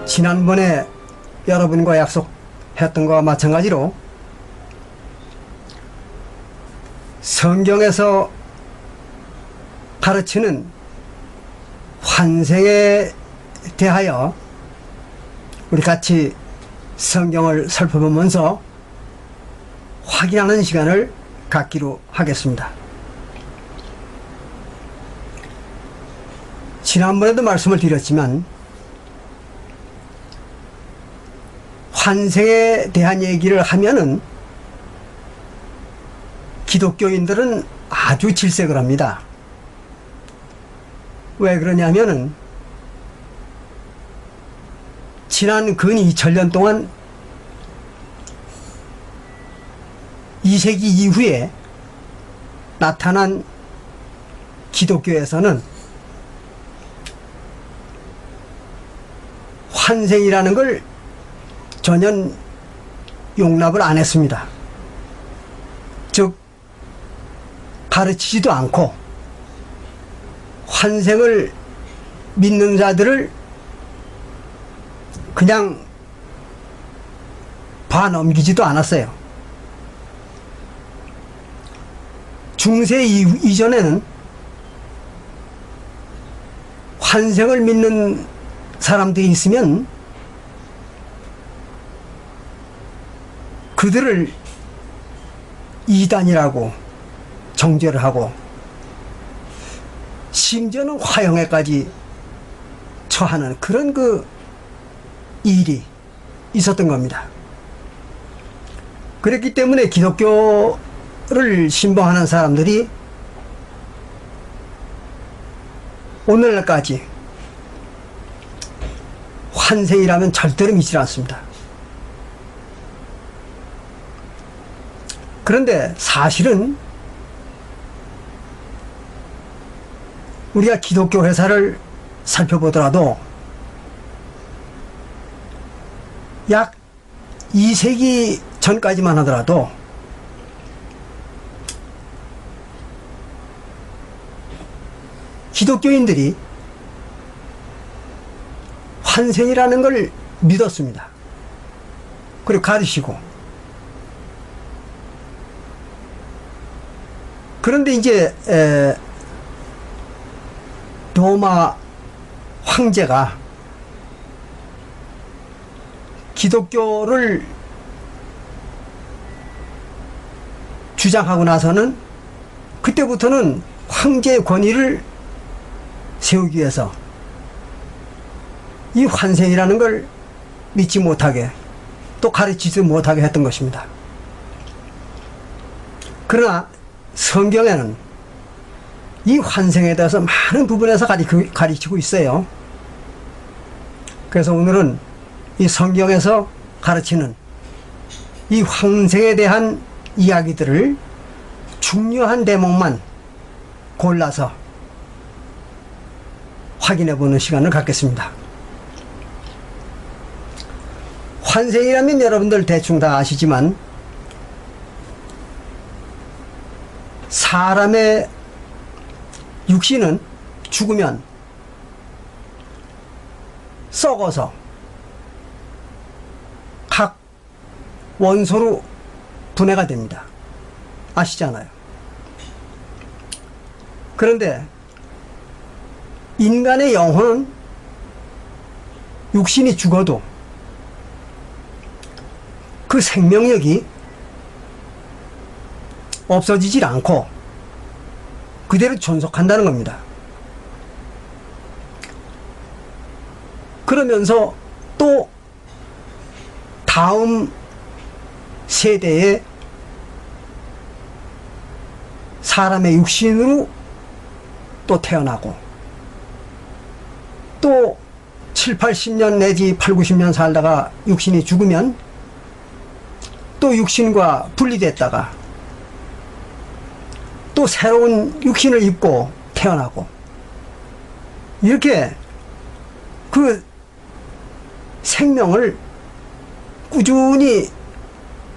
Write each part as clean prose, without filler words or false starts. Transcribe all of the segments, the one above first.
지난번에 여러분과 약속했던 것과 마찬가지로 성경에서 가르치는 환생에 대하여 우리 같이 성경을 살펴보면서 확인하는 시간을 갖기로 하겠습니다. 지난번에도 말씀을 드렸지만 환생에 대한 얘기를 하면은 기독교인들은 아주 질색을 합니다. 왜 그러냐면은 지난 근 2000년 동안 2세기 이후에 나타난 기독교에서는 환생이라는 걸 전혀 용납을 안 했습니다. 즉 가르치지도 않고 환생을 믿는 자들을 그냥 봐넘기지도 않았어요. 중세 이전에는 환생을 믿는 사람들이 있으면 그들을 이단이라고 정죄를 하고 심지어는 화형에까지 처하는 그런 그 일이 있었던 겁니다. 그랬기 때문에 기독교를 신봉하는 사람들이 오늘날까지 환생이라면 절대로 믿지 않습니다. 그런데 사실은 우리가 기독교 회사를 살펴보더라도 약 2세기 전까지만 하더라도 기독교인들이 환생이라는 걸 믿었습니다. 그리고 가르치고. 그런데 이제 로마 황제가 기독교를 주장하고 나서는 그때부터는 황제의 권위를 세우기 위해서 이 환생이라는 걸 믿지 못하게 또 가르치지 못하게 했던 것입니다. 그러나 성경에는 이 환생에 대해서 많은 부분에서 가르치고 있어요. 그래서 오늘은 이 성경에서 가르치는 이 환생에 대한 이야기들을 중요한 대목만 골라서 확인해 보는 시간을 갖겠습니다. 환생이라면 여러분들 대충 다 아시지만 사람의 육신은 죽으면 썩어서 각 원소로 분해가 됩니다. 아시잖아요. 그런데 인간의 영혼은 육신이 죽어도 그 생명력이 없어지질 않고 그대로 존속한다는 겁니다. 그러면서 또 다음 세대에 사람의 육신으로 또 태어나고 또 7, 80년 내지 8, 90년 살다가 육신이 죽으면 또 육신과 분리됐다가 또 새로운 육신을 입고 태어나고 이렇게 그 생명을 꾸준히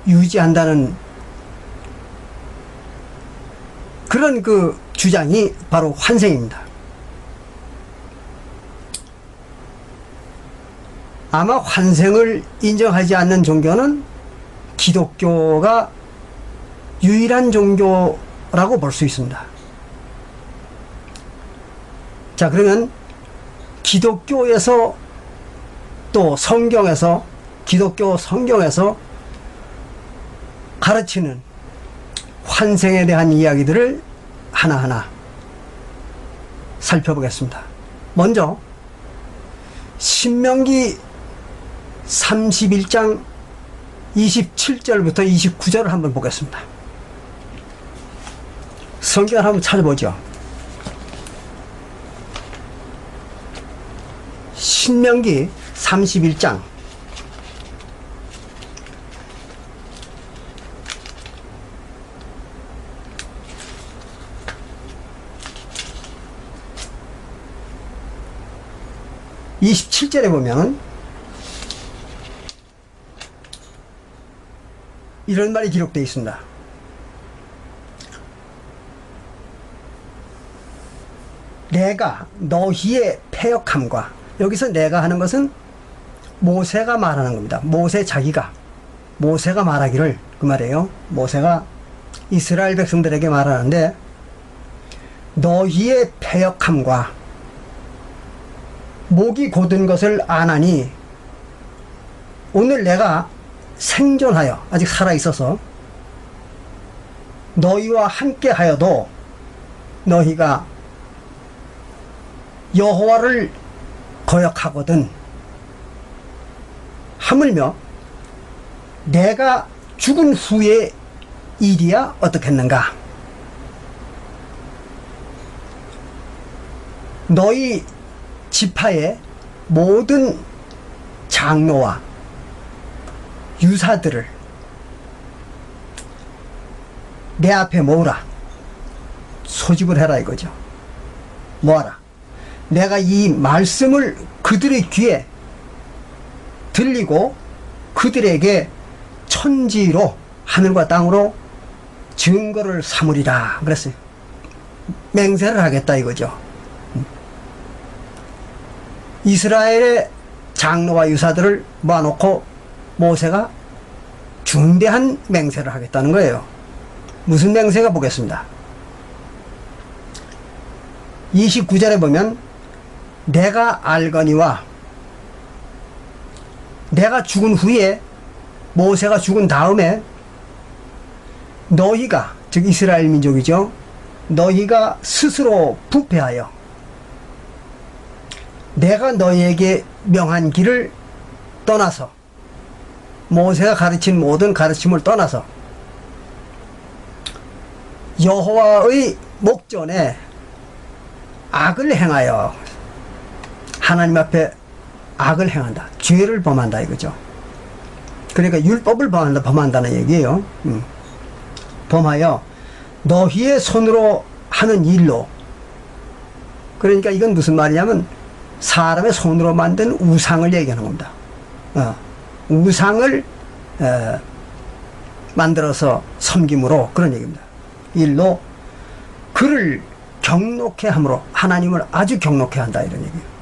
유지한다는 그런 그 주장이 바로 환생입니다. 아마 환생을 인정하지 않는 종교는 기독교가 유일한 종교라고 볼 수 있습니다. 자, 그러면 기독교에서 또 성경에서, 기독교 성경에서 가르치는 환생에 대한 이야기들을 하나하나 살펴보겠습니다. 먼저 신명기 31장 27절부터 29절을 한번 보겠습니다. 성경을 한번 찾아보죠. 신명기 31장 27절에 보면 이런 말이 기록되어 있습니다. 내가 너희의 패역함과, 여기서 내가 하는 것은 모세가 말하는 겁니다. 모세 자기가, 모세가 말하기를, 그 말이에요. 모세가 이스라엘 백성들에게 말하는데, 너희의 패역함과 목이 곧은 것을 아나니 오늘 내가 생존하여, 아직 살아있어서 너희와 함께 하여도 너희가 여호와를 거역하거든 하물며 내가 죽은 후의 일이야 어떻겠는가. 너희 지파의 모든 장로와 유사들을 내 앞에 모으라. 소집을 해라 이거죠. 모아라. 내가 이 말씀을 그들의 귀에 들리고 그들에게 천지로, 하늘과 땅으로 증거를 삼으리라 그랬어요. 맹세를 하겠다 이거죠. 이스라엘의 장로와 유사들을 모아놓고 모세가 중대한 맹세를 하겠다는 거예요. 무슨 맹세가 보겠습니다. 29절에 보면 내가 알거니와, 내가 죽은 후에, 모세가 죽은 다음에 너희가, 즉 이스라엘 민족이죠, 너희가 스스로 부패하여 내가 너희에게 명한 길을 떠나서, 모세가 가르친 모든 가르침을 떠나서 여호와의 목전에 악을 행하여, 하나님 앞에 악을 행한다, 죄를 범한다 이거죠. 그러니까 율법을 범한다는 얘기예요. 범하여 너희의 손으로 하는 일로, 그러니까 이건 무슨 말이냐면 사람의 손으로 만든 우상을 얘기하는 겁니다. 우상을 만들어서 섬김으로, 그런 얘기입니다. 일로 그를 경록해 함으로, 하나님을 아주 경록해 한다 이런 얘기예요.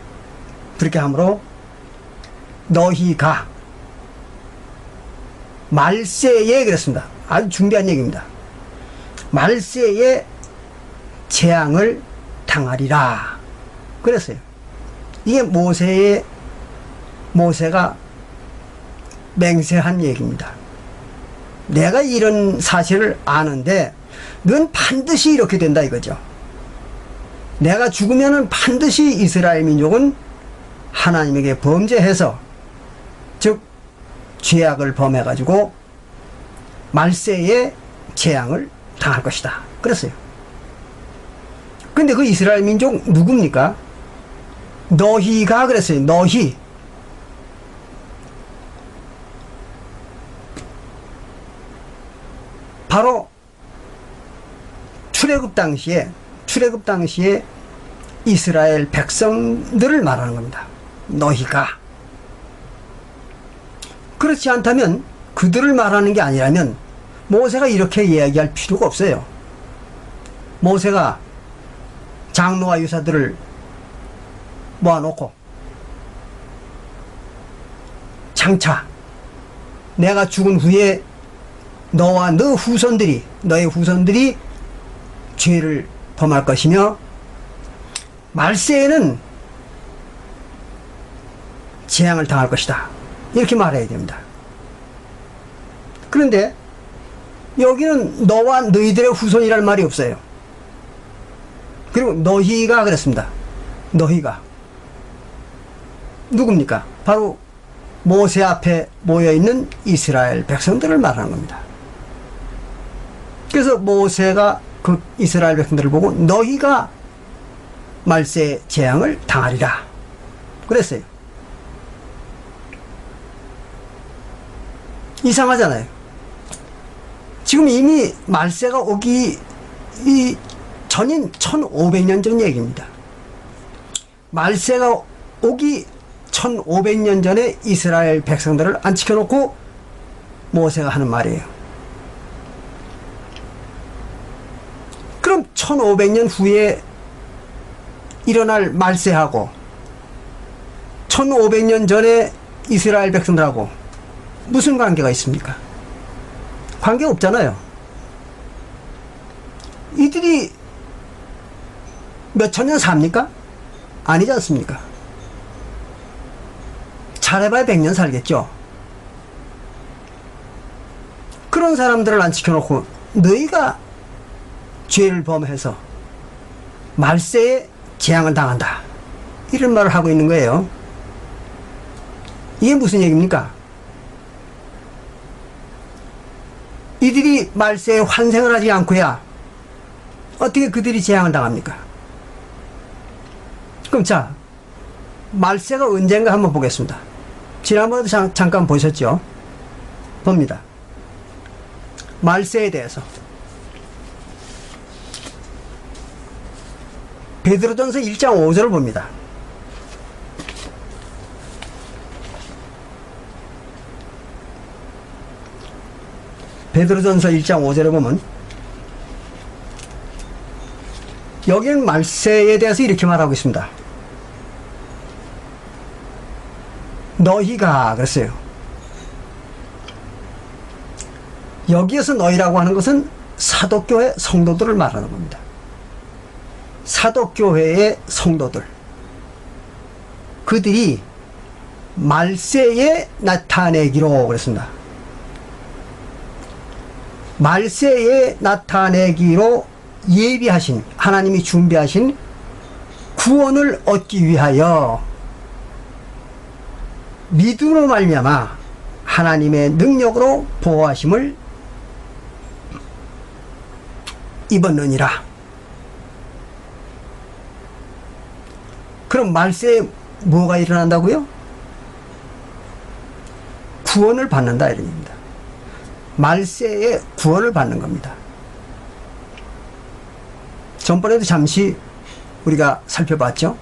그렇게 함으로 너희가 말세에, 그랬습니다. 아주 중대한 얘기입니다. 말세에 재앙을 당하리라 그랬어요. 이게 모세가 맹세한 얘기입니다. 내가 이런 사실을 아는데 넌 반드시 이렇게 된다 이거죠. 내가 죽으면은 반드시 이스라엘 민족은 하나님에게 범죄해서, 즉 죄악을 범해가지고 말세에 재앙을 당할 것이다 그랬어요. 근데 그 이스라엘 민족 누굽니까? 너희가 그랬어요. 너희. 바로 출애굽 당시에 이스라엘 백성들을 말하는 겁니다. 너희가. 그렇지 않다면, 그들을 말하는 게 아니라면 모세가 이렇게 이야기할 필요가 없어요. 모세가 장로와 유사들을 모아놓고 장차 내가 죽은 후에 너와 너의 후손들이 죄를 범할 것이며 말세에는 재앙을 당할 것이다. 이렇게 말해야 됩니다. 그런데 여기는 너와 너희들의 후손이라는 말이 없어요. 그리고 너희가 그랬습니다. 너희가 누굽니까? 바로 모세 앞에 모여있는 이스라엘 백성들을 말하는 겁니다. 그래서 모세가 그 이스라엘 백성들을 보고 너희가 말세의 재앙을 당하리라 그랬어요. 이상하잖아요. 지금 이미 말세가 오기 전인 1500년 전 얘기입니다. 말세가 오기 1500년 전에 이스라엘 백성들을 안 지켜놓고 모세가 하는 말이에요. 그럼 1500년 후에 일어날 말세하고 1500년 전에 이스라엘 백성들하고 무슨 관계가 있습니까? 관계 없잖아요. 이들이 몇 천년 삽니까? 아니지 않습니까? 잘해봐야 100년 살겠죠. 그런 사람들을 안 지켜놓고 너희가 죄를 범해서 말세에 재앙을 당한다, 이런 말을 하고 있는 거예요. 이게 무슨 얘기입니까? 이들이 말세에 환생을 하지 않고야 어떻게 그들이 재앙을 당합니까? 그럼 자, 말세가 언젠가 한번 보겠습니다. 지난번에도 잠깐 보셨죠? 봅니다. 말세에 대해서 베드로전서 1장 5절을 봅니다. 베드로전서 1장 5절에 보면 여기는 말세에 대해서 이렇게 말하고 있습니다. 너희가 그랬어요. 여기에서 너희라고 하는 것은 사도교회 성도들을 말하는 겁니다. 사도교회의 성도들, 그들이 말세에 나타내기로 그랬습니다. 말세에 나타내기로 예비하신, 하나님이 준비하신 구원을 얻기 위하여 믿음으로 말미암아 하나님의 능력으로 보호하심을 입었느니라. 그럼 말세에 뭐가 일어난다고요? 구원을 받는다, 이런 얘기입니다. 말세에 구원을 받는 겁니다. 전번에도 잠시 우리가 살펴봤죠.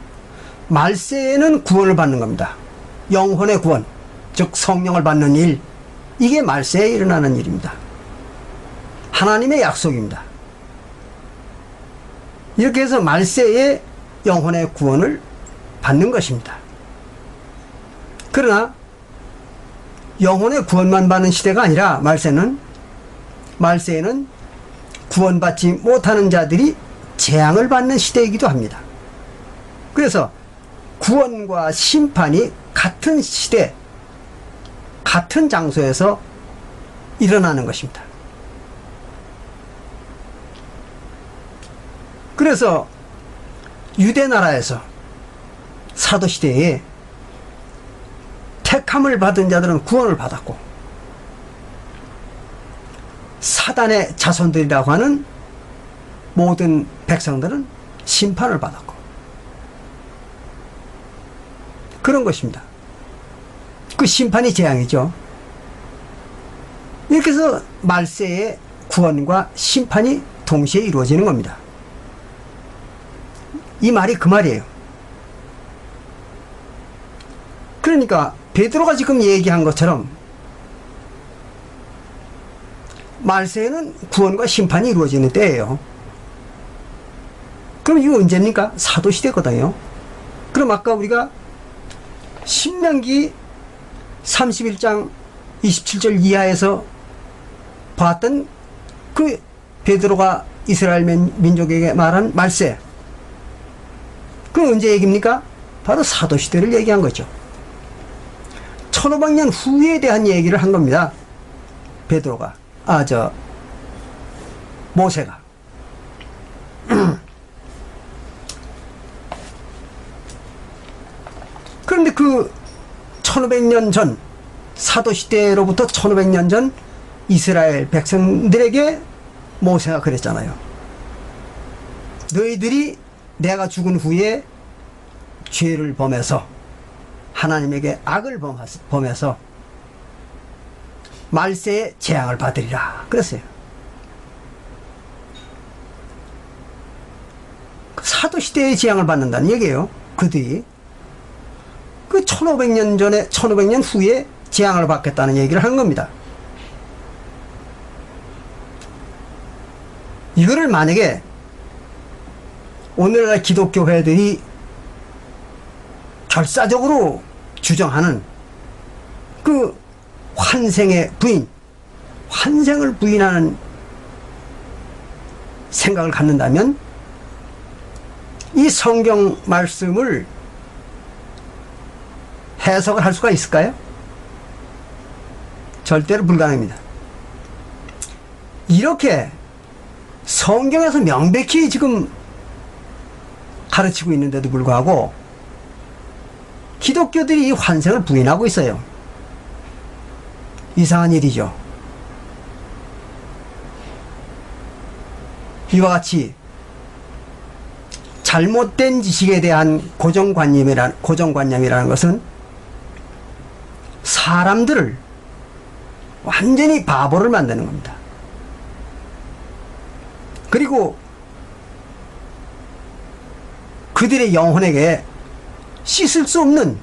말세에는 구원을 받는 겁니다. 영혼의 구원, 즉 성령을 받는 일, 이게 말세에 일어나는 일입니다. 하나님의 약속입니다. 이렇게 해서 말세에 영혼의 구원을 받는 것입니다. 그러나 영혼의 구원만 받는 시대가 아니라 말세에는 구원받지 못하는 자들이 재앙을 받는 시대이기도 합니다. 그래서 구원과 심판이 같은 시대, 같은 장소에서 일어나는 것입니다. 그래서 유대 나라에서 사도시대에 택함을 받은 자들은 구원을 받았고, 사단의 자손들이라고 하는 모든 백성들은 심판을 받았고, 그런 것입니다. 그 심판이 재앙이죠. 이렇게 해서 말세의 구원과 심판이 동시에 이루어지는 겁니다. 이 말이 그 말이에요. 그러니까 베드로가 지금 얘기한 것처럼 말세에는 구원과 심판이 이루어지는 때예요. 그럼 이거 언제입니까? 사도시대거든요. 그럼 아까 우리가 신명기 31장 27절 이하에서 봤던 그 베드로가 이스라엘 민족에게 말한 말세, 그 언제 얘기입니까? 바로 사도시대를 얘기한 거죠. 1500년 후에 대한 얘기를 한 겁니다. 베드로가, 모세가. 그런데 그 1500년 전, 사도시대로부터 1500년 전 이스라엘 백성들에게 모세가 그랬잖아요. 너희들이 내가 죽은 후에 죄를 범해서 하나님에게 악을 범해서 말세의 재앙을 받으리라 그랬어요. 사도시대의 재앙을 받는다는 얘기예요. 그들이 그 1500년 전에 1500년 후에 재앙을 받겠다는 얘기를 하는 겁니다. 이거를 만약에 오늘날 기독교회들이 결사적으로 주장하는 그 환생의 부인, 환생을 부인하는 생각을 갖는다면 이 성경 말씀을 해석을 할 수가 있을까요? 절대로 불가능합니다. 이렇게 성경에서 명백히 지금 가르치고 있는데도 불구하고 기독교들이 이 환생을 부인하고 있어요. 이상한 일이죠. 이와 같이 잘못된 지식에 대한 고정관념이라는 것은 사람들을 완전히 바보를 만드는 겁니다. 그리고 그들의 영혼에게 씻을 수 없는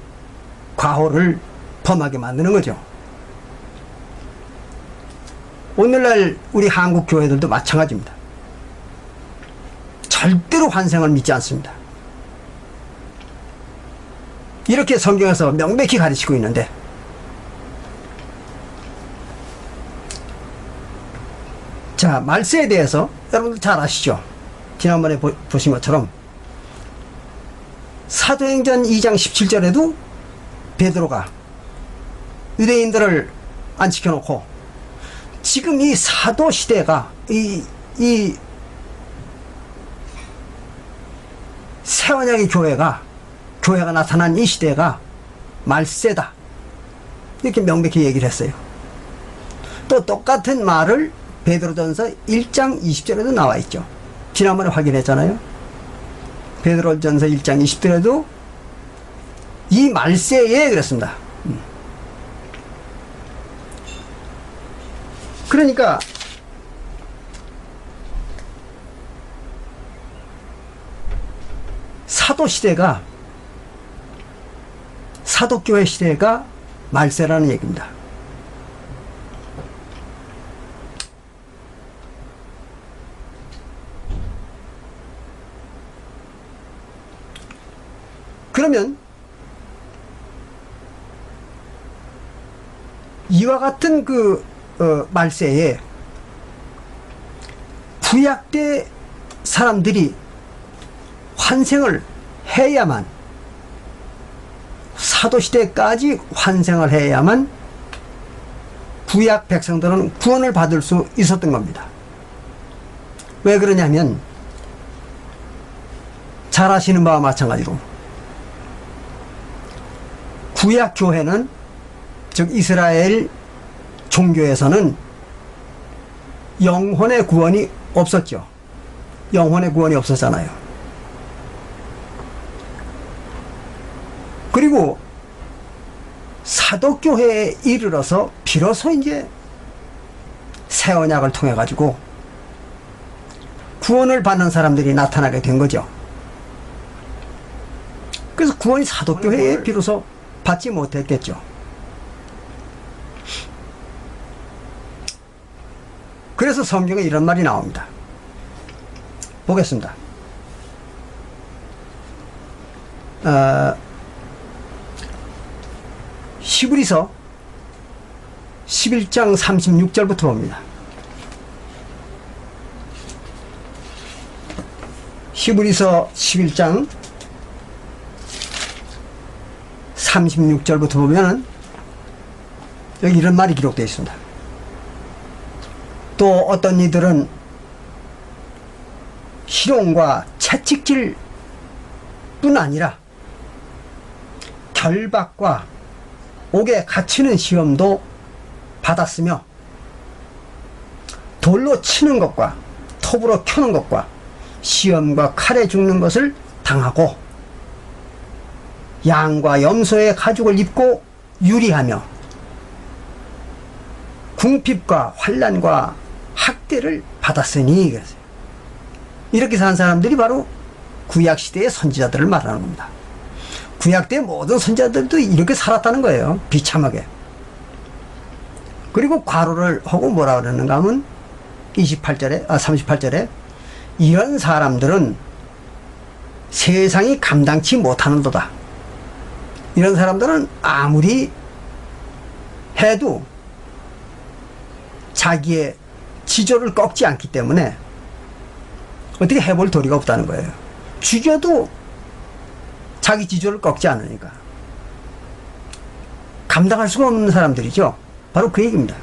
과오를 범하게 만드는 거죠. 오늘날 우리 한국 교회들도 마찬가지입니다. 절대로 환생을 믿지 않습니다. 이렇게 성경에서 명백히 가르치고 있는데 자, 말세에 대해서 여러분들 잘 아시죠? 지난번에 보신 것처럼 사도행전 2장 17절에도 베드로가 유대인들을 안 지켜놓고 지금 이 사도시대가 이 새언약의 교회가 나타난 이 시대가 말세다 이렇게 명백히 얘기를 했어요. 또 똑같은 말을 베드로전서 1장 20절에도 나와 있죠. 지난번에 확인했잖아요. 베드로전서 1장 20절에도 이 말세에 그랬습니다. 그러니까 사도시대가, 사도교회 시대가 말세라는 얘기입니다. 그러면 이와 같은 말세에 구약대 사람들이 환생을 해야만, 사도시대까지 환생을 해야만 구약 백성들은 구원을 받을 수 있었던 겁니다. 왜 그러냐면 잘 아시는 바와 마찬가지로 구약 교회는, 즉 이스라엘 종교에서는 영혼의 구원이 없었죠. 영혼의 구원이 없었잖아요. 그리고 사도교회에 이르러서 비로소 이제 새 언약을 통해 가지고 구원을 받는 사람들이 나타나게 된 거죠. 그래서 구원이 사도교회에 비로소 받지 못했겠죠. 그래서 성경에 이런 말이 나옵니다. 보겠습니다. 히브리서 11장 36절부터 봅니다. 히브리서 11장 36절부터 보면은 여기 이런 말이 기록되어 있습니다. 또 어떤 이들은 희롱과 채찍질 뿐 아니라 결박과 옥에 갇히는 시험도 받았으며 돌로 치는 것과 톱으로 켜는 것과 시험과 칼에 죽는 것을 당하고 양과 염소의 가죽을 입고 유리하며 궁핍과 환난과 학대를 받았으니, 이렇게 산 사람들이 바로 구약시대의 선지자들을 말하는 겁니다. 구약때 모든 선지자들도 이렇게 살았다는 거예요. 비참하게. 그리고 괄호를 하고 뭐라 그러는가 하면 38절에 이런 사람들은 세상이 감당치 못하는도다. 이런 사람들은 아무리 해도 자기의 지조를 꺾지 않기 때문에 어떻게 해볼 도리가 없다는 거예요. 죽여도 자기 지조를 꺾지 않으니까 감당할 수가 없는 사람들이죠. 바로 그 얘기입니다.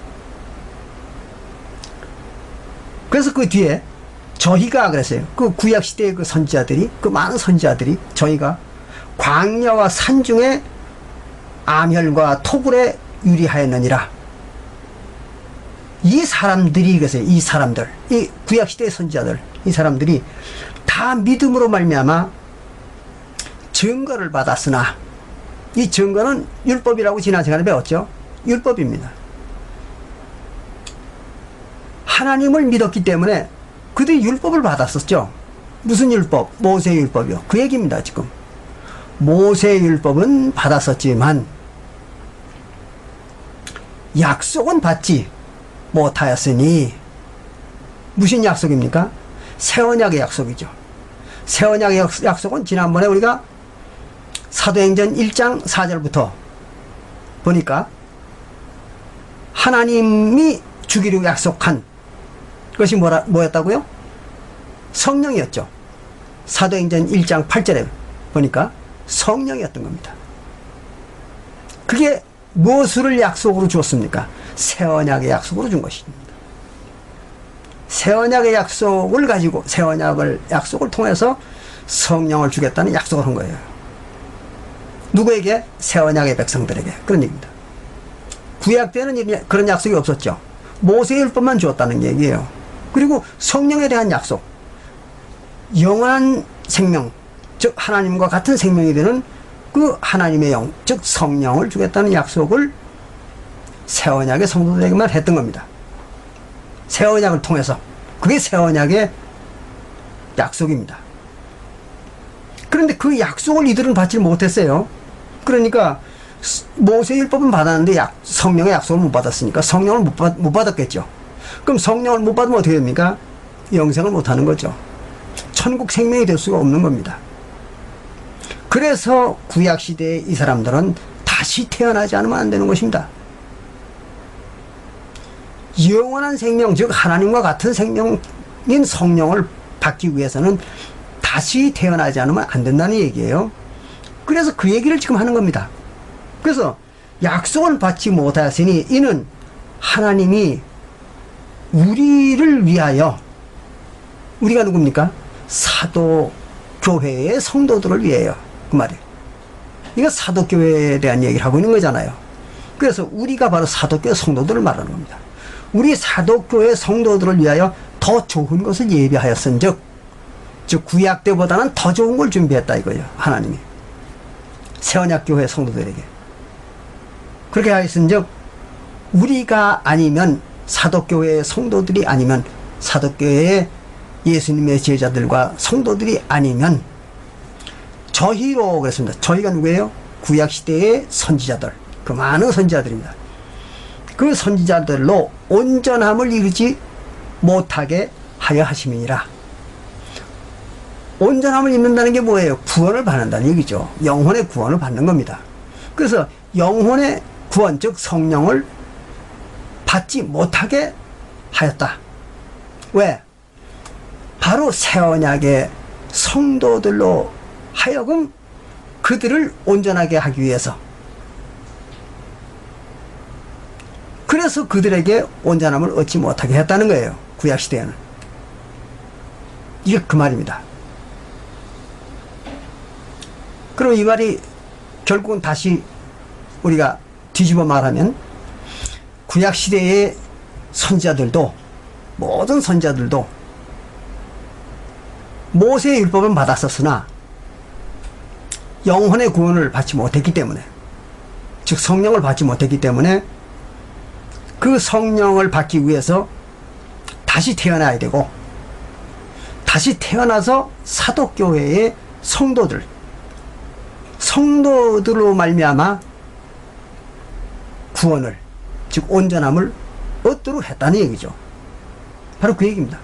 그래서 그 뒤에 저희가 그랬어요. 그 구약시대의 그 선지자들이, 그 많은 선지자들이 저희가 광야와 산중에 암혈과 토굴에 유리하였느니라. 이 사람들이, 그래서 이 사람들, 이 구약시대의 선지자들, 이 사람들이 다 믿음으로 말미암아 증거를 받았으나, 이 증거는 율법이라고 지난 시간에 배웠죠. 율법입니다. 하나님을 믿었기 때문에 그들이 율법을 받았었죠. 무슨 율법? 모세의 율법이요. 그 얘기입니다. 지금 모세의 율법은 받았었지만 약속은 받지 못하였으니, 무슨 약속입니까? 새 언약의 약속이죠. 새 언약의 약속은 지난번에 우리가 사도행전 1장 4절부터 보니까 하나님이 주기로 약속한 것이 뭐였다고요? 성령이었죠. 사도행전 1장 8절에 보니까 성령이었던 겁니다. 그게 무엇을 약속으로 주었습니까? 새 언약의 약속으로 준 것입니다. 새 언약의 약속을 가지고, 새 언약을 약속을 통해서 성령을 주겠다는 약속을 한 거예요. 누구에게? 새 언약의 백성들에게. 그런 얘기입니다. 구약 때는 그런 약속이 없었죠. 모세의 율법만 주었다는 얘기예요. 그리고 성령에 대한 약속, 영원한 생명, 즉 하나님과 같은 생명이 되는 그 하나님의 영, 즉 성령을 주겠다는 약속을 새 언약의 성도들에게만 했던 겁니다. 새 언약을 통해서. 그게 새 언약의 약속입니다. 그런데 그 약속을 이들은 받지 못했어요. 그러니까 모세의 율법은 받았는데 성령의 약속을 못 받았으니까 성령을 못 받았겠죠. 그럼 성령을 못 받으면 어떻게 됩니까? 영생을 못 하는 거죠. 천국 생명이 될 수가 없는 겁니다. 그래서 구약시대의 이 사람들은 다시 태어나지 않으면 안 되는 것입니다. 영원한 생명, 즉 하나님과 같은 생명인 성령을 받기 위해서는 다시 태어나지 않으면 안 된다는 얘기예요. 그래서 그 얘기를 지금 하는 겁니다. 그래서 약속을 받지 못하였으니 이는 하나님이 우리를 위하여, 우리가 누굽니까? 사도교회의 성도들을 위하여, 그 말이에요. 이거 사도교회에 대한 얘기를 하고 있는 거잖아요. 그래서 우리가 바로 사도교회 성도들을 말하는 겁니다. 우리 사도교회 성도들을 위하여 더 좋은 것을 예비하였은즉, 즉 구약 때보다는 더 좋은 걸 준비했다 이거예요. 하나님이 새언약교회 성도들에게 그렇게 하였은즉, 우리가 아니면, 사도교회의 성도들이 아니면, 사도교회의 예수님의 제자들과 성도들이 아니면 저희로 그랬습니다. 저희가 누구예요? 구약시대의 선지자들, 그 많은 선지자들입니다. 그 선지자들로 온전함을 이루지 못하게 하여 하심이니라. 온전함을 입는다는 게 뭐예요? 구원을 받는다는 얘기죠. 영혼의 구원을 받는 겁니다. 그래서 영혼의 구원, 즉 성령을 받지 못하게 하였다. 왜? 바로 새 언약의 성도들로 하여금 그들을 온전하게 하기 위해서. 그래서 그들에게 온전함을 얻지 못하게 했다는 거예요. 구약시대에는. 이게 그 말입니다. 그럼 이 말이 결국은 다시 우리가 뒤집어 말하면 구약시대의 선지자들도, 모든 선지자들도 모세의 율법은 받았었으나 영혼의 구원을 받지 못했기 때문에, 즉 성령을 받지 못했기 때문에 그 성령을 받기 위해서 다시 태어나야 되고, 다시 태어나서 사도교회의 성도들로 말미암아 구원을, 즉 온전함을 얻도록 했다는 얘기죠. 바로 그 얘기입니다.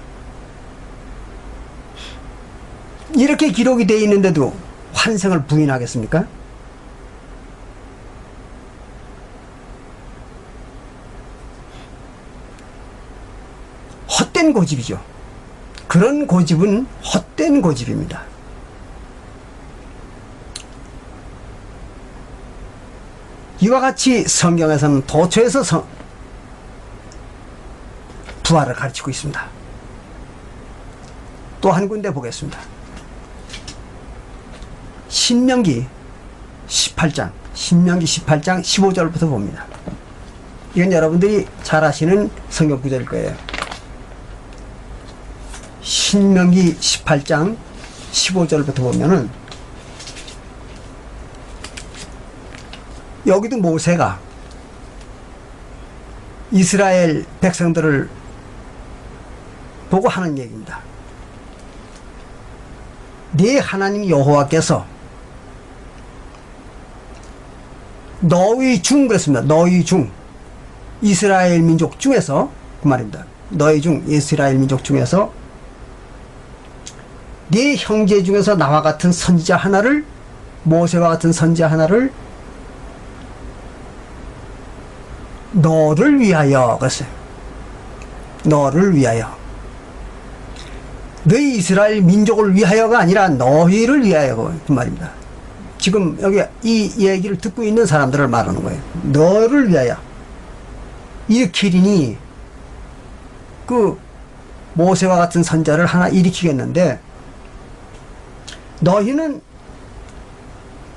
이렇게 기록이 되어 있는데도 환생을 부인하겠습니까? 헛된 고집이죠. 그런 고집은 헛된 고집입니다. 이와 같이 성경에서는 도처에서 부활을 가르치고 있습니다. 또 한 군데 보겠습니다. 신명기 18장 15절부터 봅니다. 이건 여러분들이 잘 아시는 성경 구절일 거예요. 신명기 18장 15절부터 보면은, 여기도 모세가 이스라엘 백성들을 보고 하는 얘기입니다. 네 하나님 여호와께서 너희 중, 그랬습니다. 너희 중, 이스라엘 민족 중에서, 그 말입니다. 너희 중, 이스라엘 민족 중에서 네 형제 중에서 나와 같은 선지자 하나를, 모세와 같은 선지자 하나를 너를 위하여, 그랬어요. 너를 위하여. 너희 이스라엘 민족을 위하여가 아니라 너희를 위하여, 그 말입니다. 지금 여기 이 얘기를 듣고 있는 사람들을 말하는 거예요. 너를 위하여 일으키리니, 그 모세와 같은 선자를 하나 일으키겠는데 너희는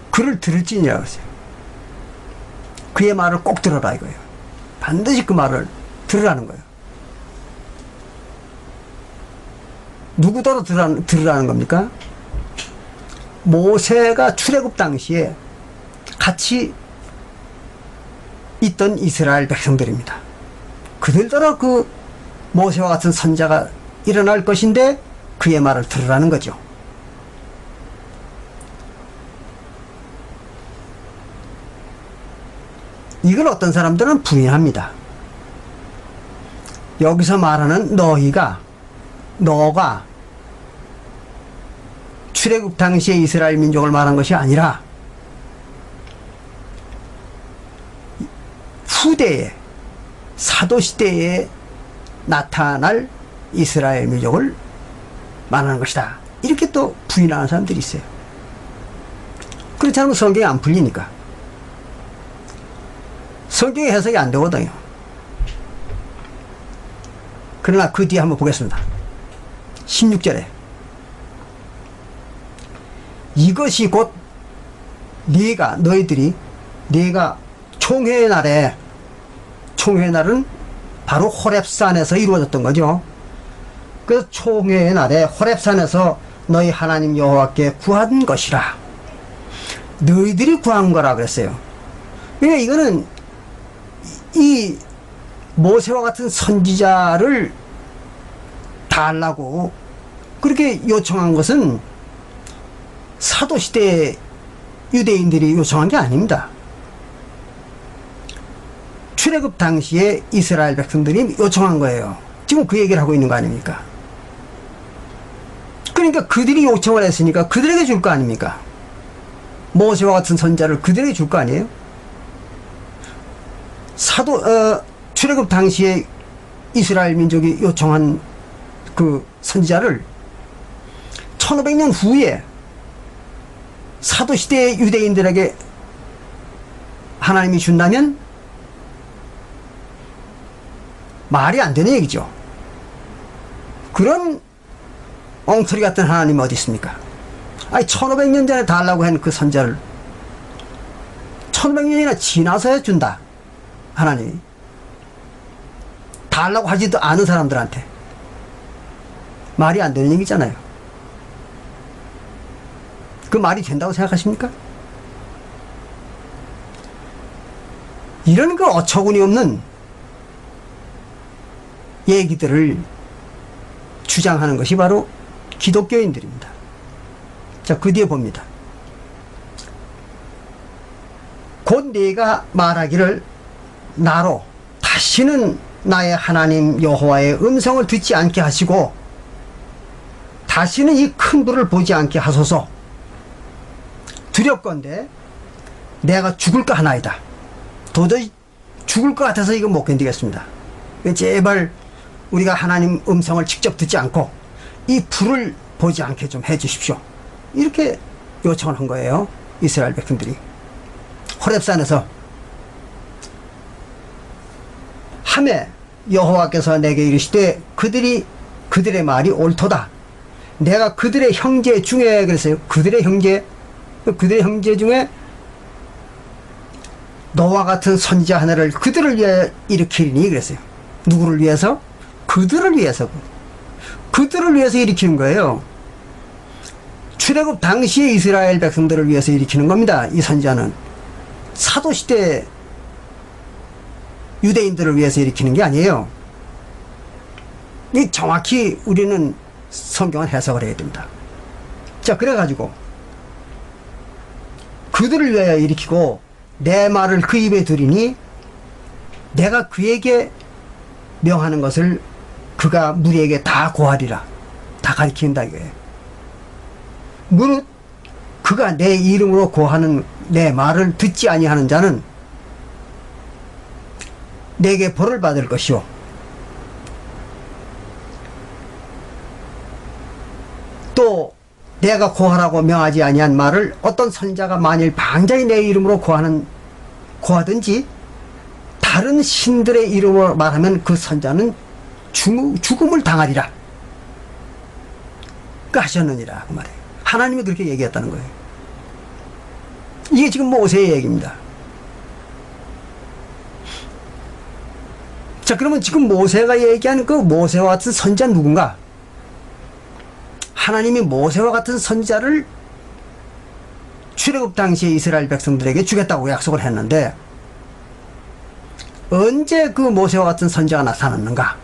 그를 들을지니라 그랬어요. 그의 말을 꼭 들어라 이거예요. 반드시 그 말을 들으라는 거예요. 누구더러 들으라는 겁니까? 모세가 출애굽 당시에 같이 있던 이스라엘 백성들입니다. 그들더러 그 모세와 같은 선자가 일어날 것인데 그의 말을 들으라는 거죠. 이걸 어떤 사람들은 부인합니다. 여기서 말하는 너가 출애굽 당시에 이스라엘 민족을 말한 것이 아니라 후대에, 사도시대에 나타날 이스라엘 민족을 말하는 것이다. 이렇게 또 부인하는 사람들이 있어요. 그렇지 않으면 성경이 안 풀리니까. 성경의 해석이 안 되거든요. 그러나 그 뒤에 한번 보겠습니다. 16절에 이것이 곧 네가 총회의 날에, 총회의 날은 바로 호렙산에서 이루어졌던 거죠. 그래서 총회의 날에 호렙산에서 너희 하나님 여호와께 구한 것이라. 너희들이 구한 거라 그랬어요. 그러니까 이거는 이 모세와 같은 선지자를 달라고 그렇게 요청한 것은 사도시대 유대인들이 요청한 게 아닙니다. 출애굽 당시에 이스라엘 백성들이 요청한 거예요. 지금 그 얘기를 하고 있는 거 아닙니까? 그러니까 그들이 요청을 했으니까 그들에게 줄 거 아닙니까? 모세와 같은 선자를 그들에게 줄 거 아니에요? 출애굽 당시에 이스라엘 민족이 요청한 그 선지자를 1500년 후에 사도시대의 유대인들에게 하나님이 준다면 말이 안 되는 얘기죠. 그런 엉터리 같은 하나님이 어디 있습니까? 아니 1500년 전에 달라고 한 그 선자를 1500년이나 지나서야 준다. 하나님이 달라고 하지도 않은 사람들한테. 말이 안 되는 얘기잖아요. 그 말이 된다고 생각하십니까? 이런 그 어처구니 없는 얘기들을 주장하는 것이 바로 기독교인들입니다. 자, 그 뒤에 봅니다. 곧 네가 말하기를 나로 다시는 나의 하나님 여호와의 음성을 듣지 않게 하시고 다시는 이 큰 불을 보지 않게 하소서. 두렵건대 내가 죽을까 하나이다. 도저히 죽을 것 같아서 이거 못 견디겠습니다. 제발 우리가 하나님 음성을 직접 듣지 않고 이 불을 보지 않게 좀 해주십시오. 이렇게 요청을 한 거예요. 이스라엘 백성들이 호렙산에서. 하매 여호와께서 내게 이르시되 그들의 말이 옳도다. 내가 그들의 형제 중에, 그랬어요. 그들의 형제 중에 너와 같은 선지자 하나를 그들을 위해 일으키리니 그랬어요. 누구를 위해서? 그들을 위해서. 그들을 위해서 일으키는 거예요. 출애굽 당시의 이스라엘 백성들을 위해서 일으키는 겁니다. 이 선지자는 사도시대 유대인들을 위해서 일으키는 게 아니에요. 이 정확히 우리는 성경을 해석을 해야 됩니다. 자, 그래가지고 그들을 위하여 일으키고 내 말을 그 입에 두리니 내가 그에게 명하는 것을 그가 무리에게 다 고하리라. 다 가르친다 이거예요. 무릇 그가 내 이름으로 고하는 내 말을 듣지 아니하는 자는 내게 벌을 받을 것이요 또 내가 고하라고 명하지 아니한 말을 어떤 선자가 만일 방자히 내 이름으로 고하든지 다른 신들의 이름으로 말하면 그 선자는 죽음을 당하리라. 그 하셨느니라 그 말이에요. 하나님이 그렇게 얘기했다는 거예요. 이게 지금 모세의 얘기입니다. 자, 그러면 지금 모세가 얘기하는 그 모세와 같은 선지자 누군가? 하나님이 모세와 같은 선지자를 출애굽 당시에 이스라엘 백성들에게 주겠다고 약속을 했는데 언제 그 모세와 같은 선지자가 나타났는가?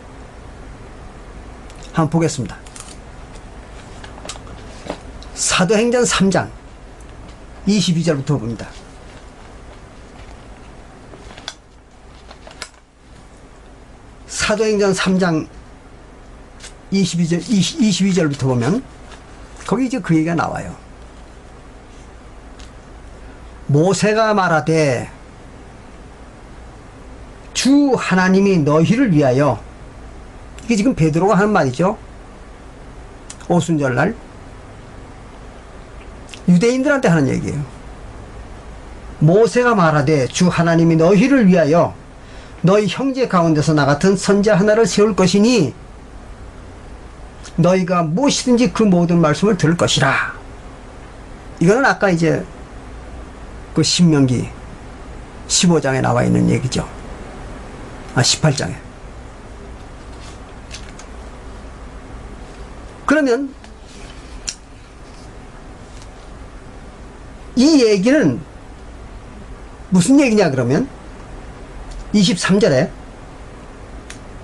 한번 보겠습니다. 사도행전 3장 22절부터 봅니다. 사도행전 3장 22절부터 보면 거기 이제 그 얘기가 나와요. 모세가 말하되 주 하나님이 너희를 위하여, 이게 지금 베드로가 하는 말이죠. 오순절날 유대인들한테 하는 얘기예요. 모세가 말하되 주 하나님이 너희를 위하여 너희 형제 가운데서 나 같은 선지자 하나를 세울 것이니 너희가 무엇이든지 그 모든 말씀을 들을 것이라. 이거는 아까 이제 그 신명기 15장에 나와 있는 얘기죠. 18장에. 그러면 이 얘기는 무슨 얘기냐 그러면 23절에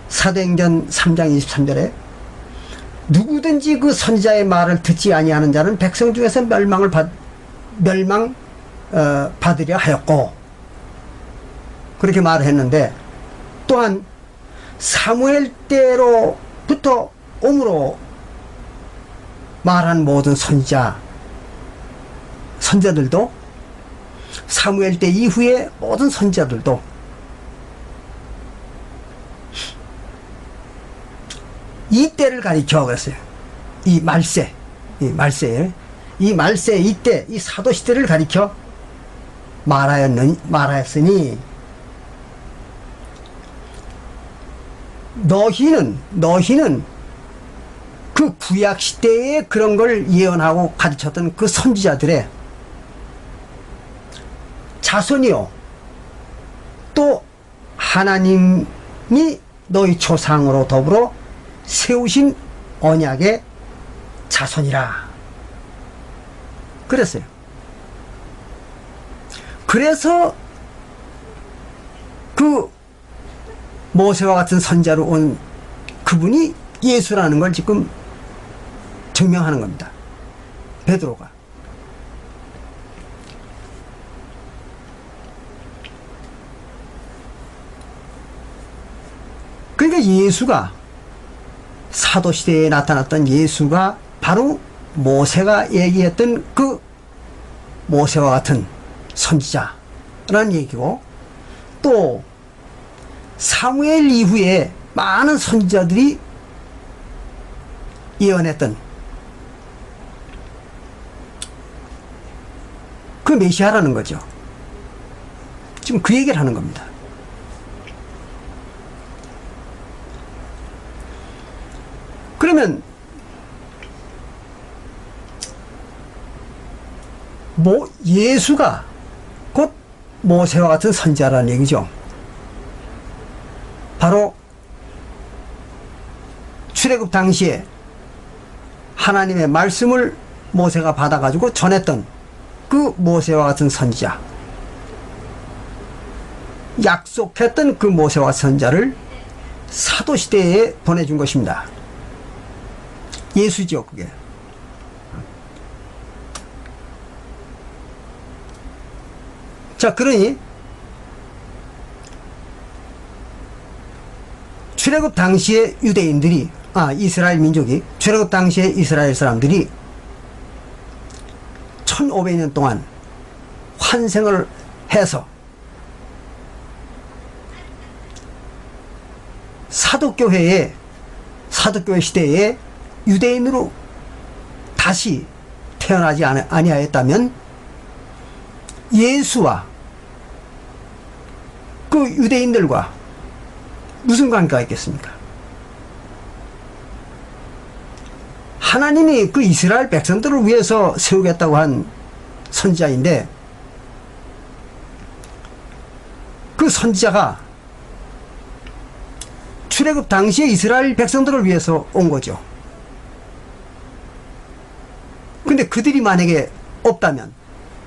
사도행전 3장 23절에 누구든지 그 선지자의 말을 듣지 아니하는 자는 백성 중에서 받으려 하였고, 그렇게 말을 했는데, 또한 사무엘 때로부터 옴으로 말한 모든 선지자들도, 사무엘 때 이후에 모든 선지자들도 이때를 가리켜 그랬어요. 이 말세, 이 말세 이때, 이 사도 시대를 가리켜 말하였으니 너희는 그 구약 시대에 그런 걸 예언하고 가르쳤던 그 선지자들의 자손이요, 또 하나님이 너희 조상으로 더불어 세우신 언약의 자손이라 그랬어요. 그래서 그 모세와 같은 선자로 온 그분이 예수라는 걸 지금 증명하는 겁니다. 베드로가. 그러니까 예수가, 사도시대에 나타났던 예수가 바로 모세가 얘기했던 그 모세와 같은 선지자라는 얘기고, 또 사무엘 이후에 많은 선지자들이 예언했던 그 메시아라는 거죠. 지금 그 얘기를 하는 겁니다. 그러면 예수가 곧 모세와 같은 선지자라는 얘기죠. 바로 출애굽 당시에 하나님의 말씀을 모세가 받아가지고 전했던 그 모세와 같은 선지자, 약속했던 그 모세와 같은 선지자를 사도시대에 보내준 것입니다. 예수죠, 그게. 자, 그러니 출애굽 당시에 유대인들이, 이스라엘 민족이, 출애굽 당시에 이스라엘 사람들이 1500년 동안 환생을 해서 사도교회 시대에 유대인으로 다시 태어나지 아니하였다면 예수와 그 유대인들과 무슨 관계가 있겠습니까? 하나님이 그 이스라엘 백성들을 위해서 세우겠다고 한 선지자인데, 그 선지자가 출애굽 당시에 이스라엘 백성들을 위해서 온 거죠. 근데 그들이 만약에 없다면,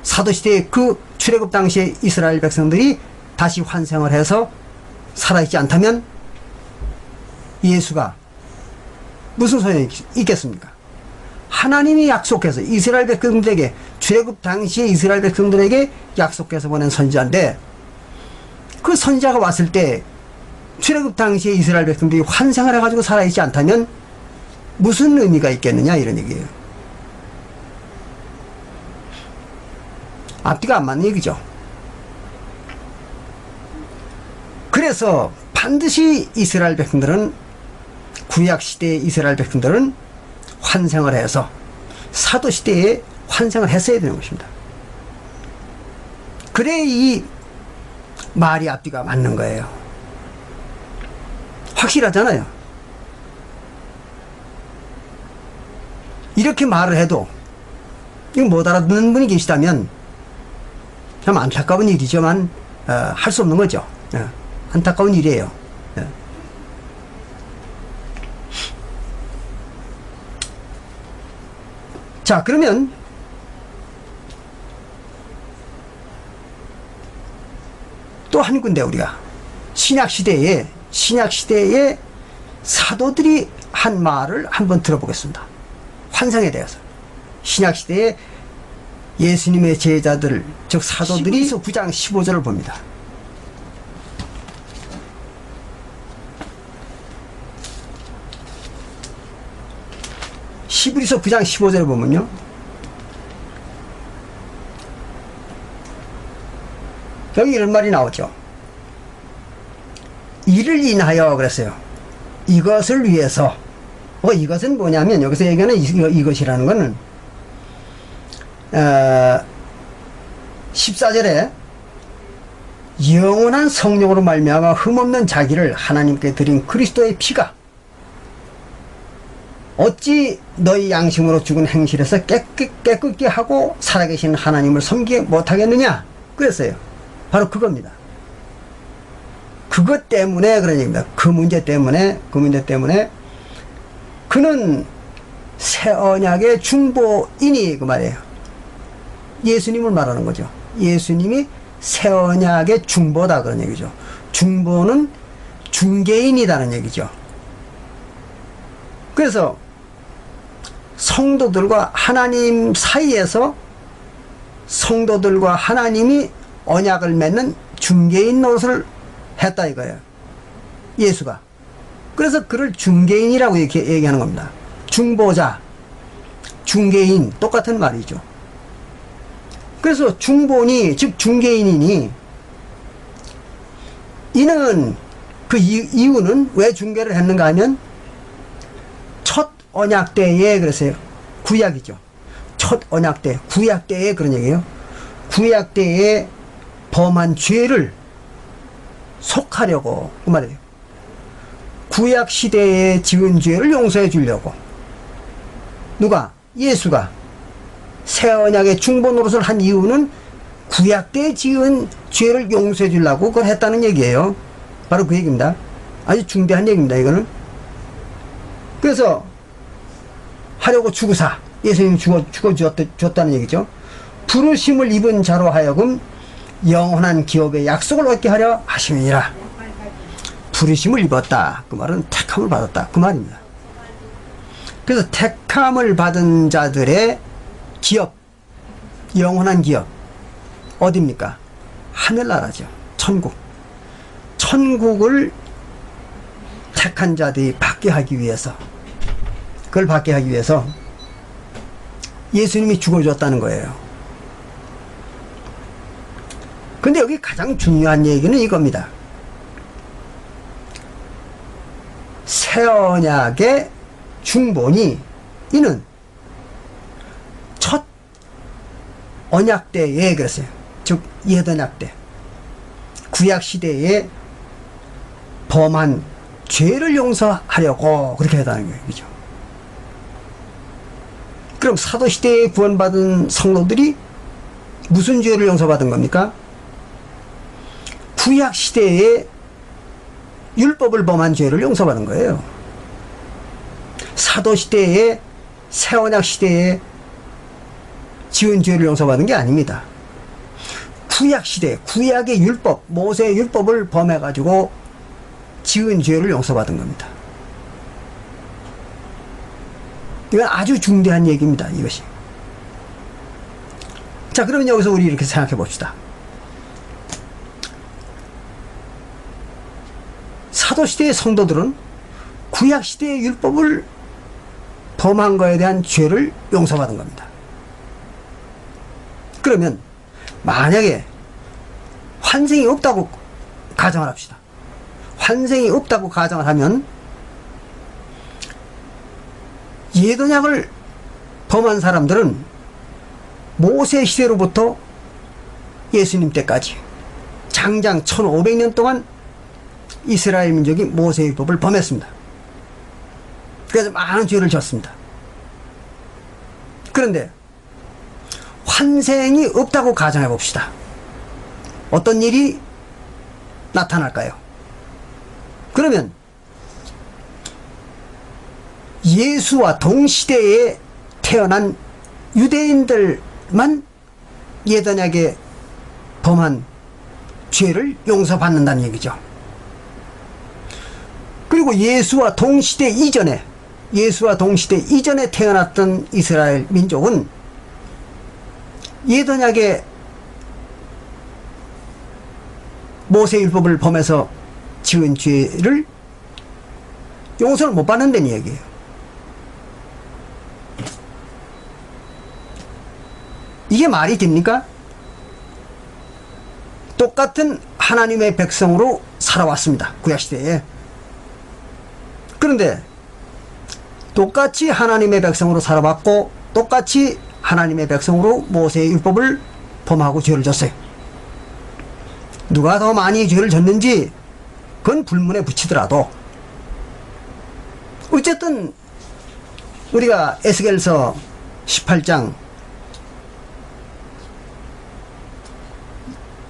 사도시대에 그 출애굽 당시에 이스라엘 백성들이 다시 환생을 해서 살아있지 않다면 예수가 무슨 소용이 있겠습니까? 하나님이 약속해서 이스라엘 백성들에게, 출애굽 당시에 이스라엘 백성들에게 약속해서 보낸 선지자인데, 그 선지자가 왔을 때 출애굽 당시에 이스라엘 백성들이 환생을 해가지고 살아있지 않다면 무슨 의미가 있겠느냐, 이런 얘기예요. 앞뒤가 안 맞는 얘기죠. 그래서 반드시 이스라엘 백성들은, 구약시대의 이스라엘 백성들은 환생을 해서 사도시대에 환생을 했어야 되는 것입니다. 그래 이 말이 앞뒤가 맞는 거예요. 확실하잖아요. 이렇게 말을 해도 이거 못 알아듣는 분이 계시다면 참 안타까운 일이지만 할 수 없는 거죠. 안타까운 일이에요. 자, 그러면 또 한 군데 우리가 신약시대에 사도들이 한 말을 한번 들어보겠습니다. 환상에 대해서. 신약시대에 예수님의 제자들, 즉 사도들이 9장 15절을 봅니다. 히브리서 9장 15절을 보면요, 여기 이런 말이 나오죠. 이를 인하여 그랬어요. 이것을 위해서, 이것은 뭐냐면 여기서 얘기하는 이것이라는 것은 14절에 영원한 성령으로 말미암아 흠없는 자기를 하나님께 드린 그리스도의 피가 어찌 너희 양심으로 죽은 행실에서 깨끗게 하고 살아계신 하나님을 섬기게 못하겠느냐 그랬어요. 바로 그겁니다. 그것 때문에 그런 얘기입니다. 그 문제 때문에 그는 새 언약의 중보인이 그 말이에요. 예수님을 말하는 거죠. 예수님이 새 언약의 중보다 그런 얘기죠. 중보는 중개인이라는 얘기죠. 그래서 성도들과 하나님 사이에서 성도들과 하나님이 언약을 맺는 중개인 노릇을 했다 이거예요. 예수가. 그래서 그를 중개인이라고 이렇게 얘기하는 겁니다. 중보자, 중개인 똑같은 말이죠. 그래서 중보니 즉 중개인이니 이는 그 이유는 왜 중개를 했는가 하면 첫 언약 때에 그랬어요. 구약이죠. 첫 언약 때, 구약 때에 그런 얘기예요. 구약 때에 범한 죄를 속하려고 그 말이에요. 구약 시대에 지은 죄를 용서해 주려고 누가? 예수가 새 언약의 중보 노릇을 한 이유는 구약 때 지은 죄를 용서해 주려고 그걸 했다는 얘기예요. 바로 그 얘기입니다. 아주 중대한 얘기입니다. 이거는. 그래서 하려고 죽으사 예수님이 죽어주었다는 얘기죠. 부르심을 입은 자로 하여금 영원한 기업의 약속을 얻게 하려 하심이니라. 부르심을 입었다. 그 말은 택함을 받았다. 그 말입니다. 그래서 택함을 받은 자들의 기업, 영원한 기업 어디입니까? 하늘나라죠. 천국. 천국을 택한 자들이 받게 하기 위해서 그걸 받게 하기 위해서 예수님이 죽어줬다는 거예요. 근데 여기 가장 중요한 얘기는 이겁니다. 새 언약의 중보니 이는 첫 언약 때에 그랬어요. 즉 옛 언약 때 구약 시대에 범한 죄를 용서하려고 그렇게 했다는 거예요. 그죠? 그럼 사도시대에 구원받은 성도들이 무슨 죄를 용서받은 겁니까? 구약시대에 율법을 범한 죄를 용서받은 거예요. 사도시대에 새언약시대에 지은 죄를 용서받은 게 아닙니다. 구약시대, 구약의 율법, 모세의 율법을 범해가지고 지은 죄를 용서받은 겁니다. 이건 아주 중대한 얘기입니다. 이것이. 자, 그러면 여기서 우리 이렇게 생각해 봅시다. 사도시대의 성도들은 구약시대의 율법을 범한 거에 대한 죄를 용서받은 겁니다. 그러면 만약에 환생이 없다고 가정을 합시다. 환생이 없다고 가정을 하면 옛 언약을 범한 사람들은 모세 시대로부터 예수님 때까지 장장 1500년 동안 이스라엘 민족이 모세의 율법을 범했습니다. 그래서 많은 죄를 졌습니다. 그런데 환생이 없다고 가정해 봅시다. 어떤 일이 나타날까요? 그러면 예수와 동시대에 태어난 유대인들만 옛 언약에 범한 죄를 용서받는다는 얘기죠. 그리고 예수와 동시대 이전에 태어났던 이스라엘 민족은 옛 언약의 모세율법을 범해서 지은 죄를 용서를 못 받는다는 얘기예요. 이게 말이 됩니까? 똑같은 하나님의 백성으로 살아왔습니다. 구약시대에. 그런데 똑같이 하나님의 백성으로 살아왔고 똑같이 하나님의 백성으로 모세의 율법을 범하고 죄를 졌어요. 누가 더 많이 죄를 졌는지 그건 불문에 붙이더라도 어쨌든 우리가 에스겔서 18장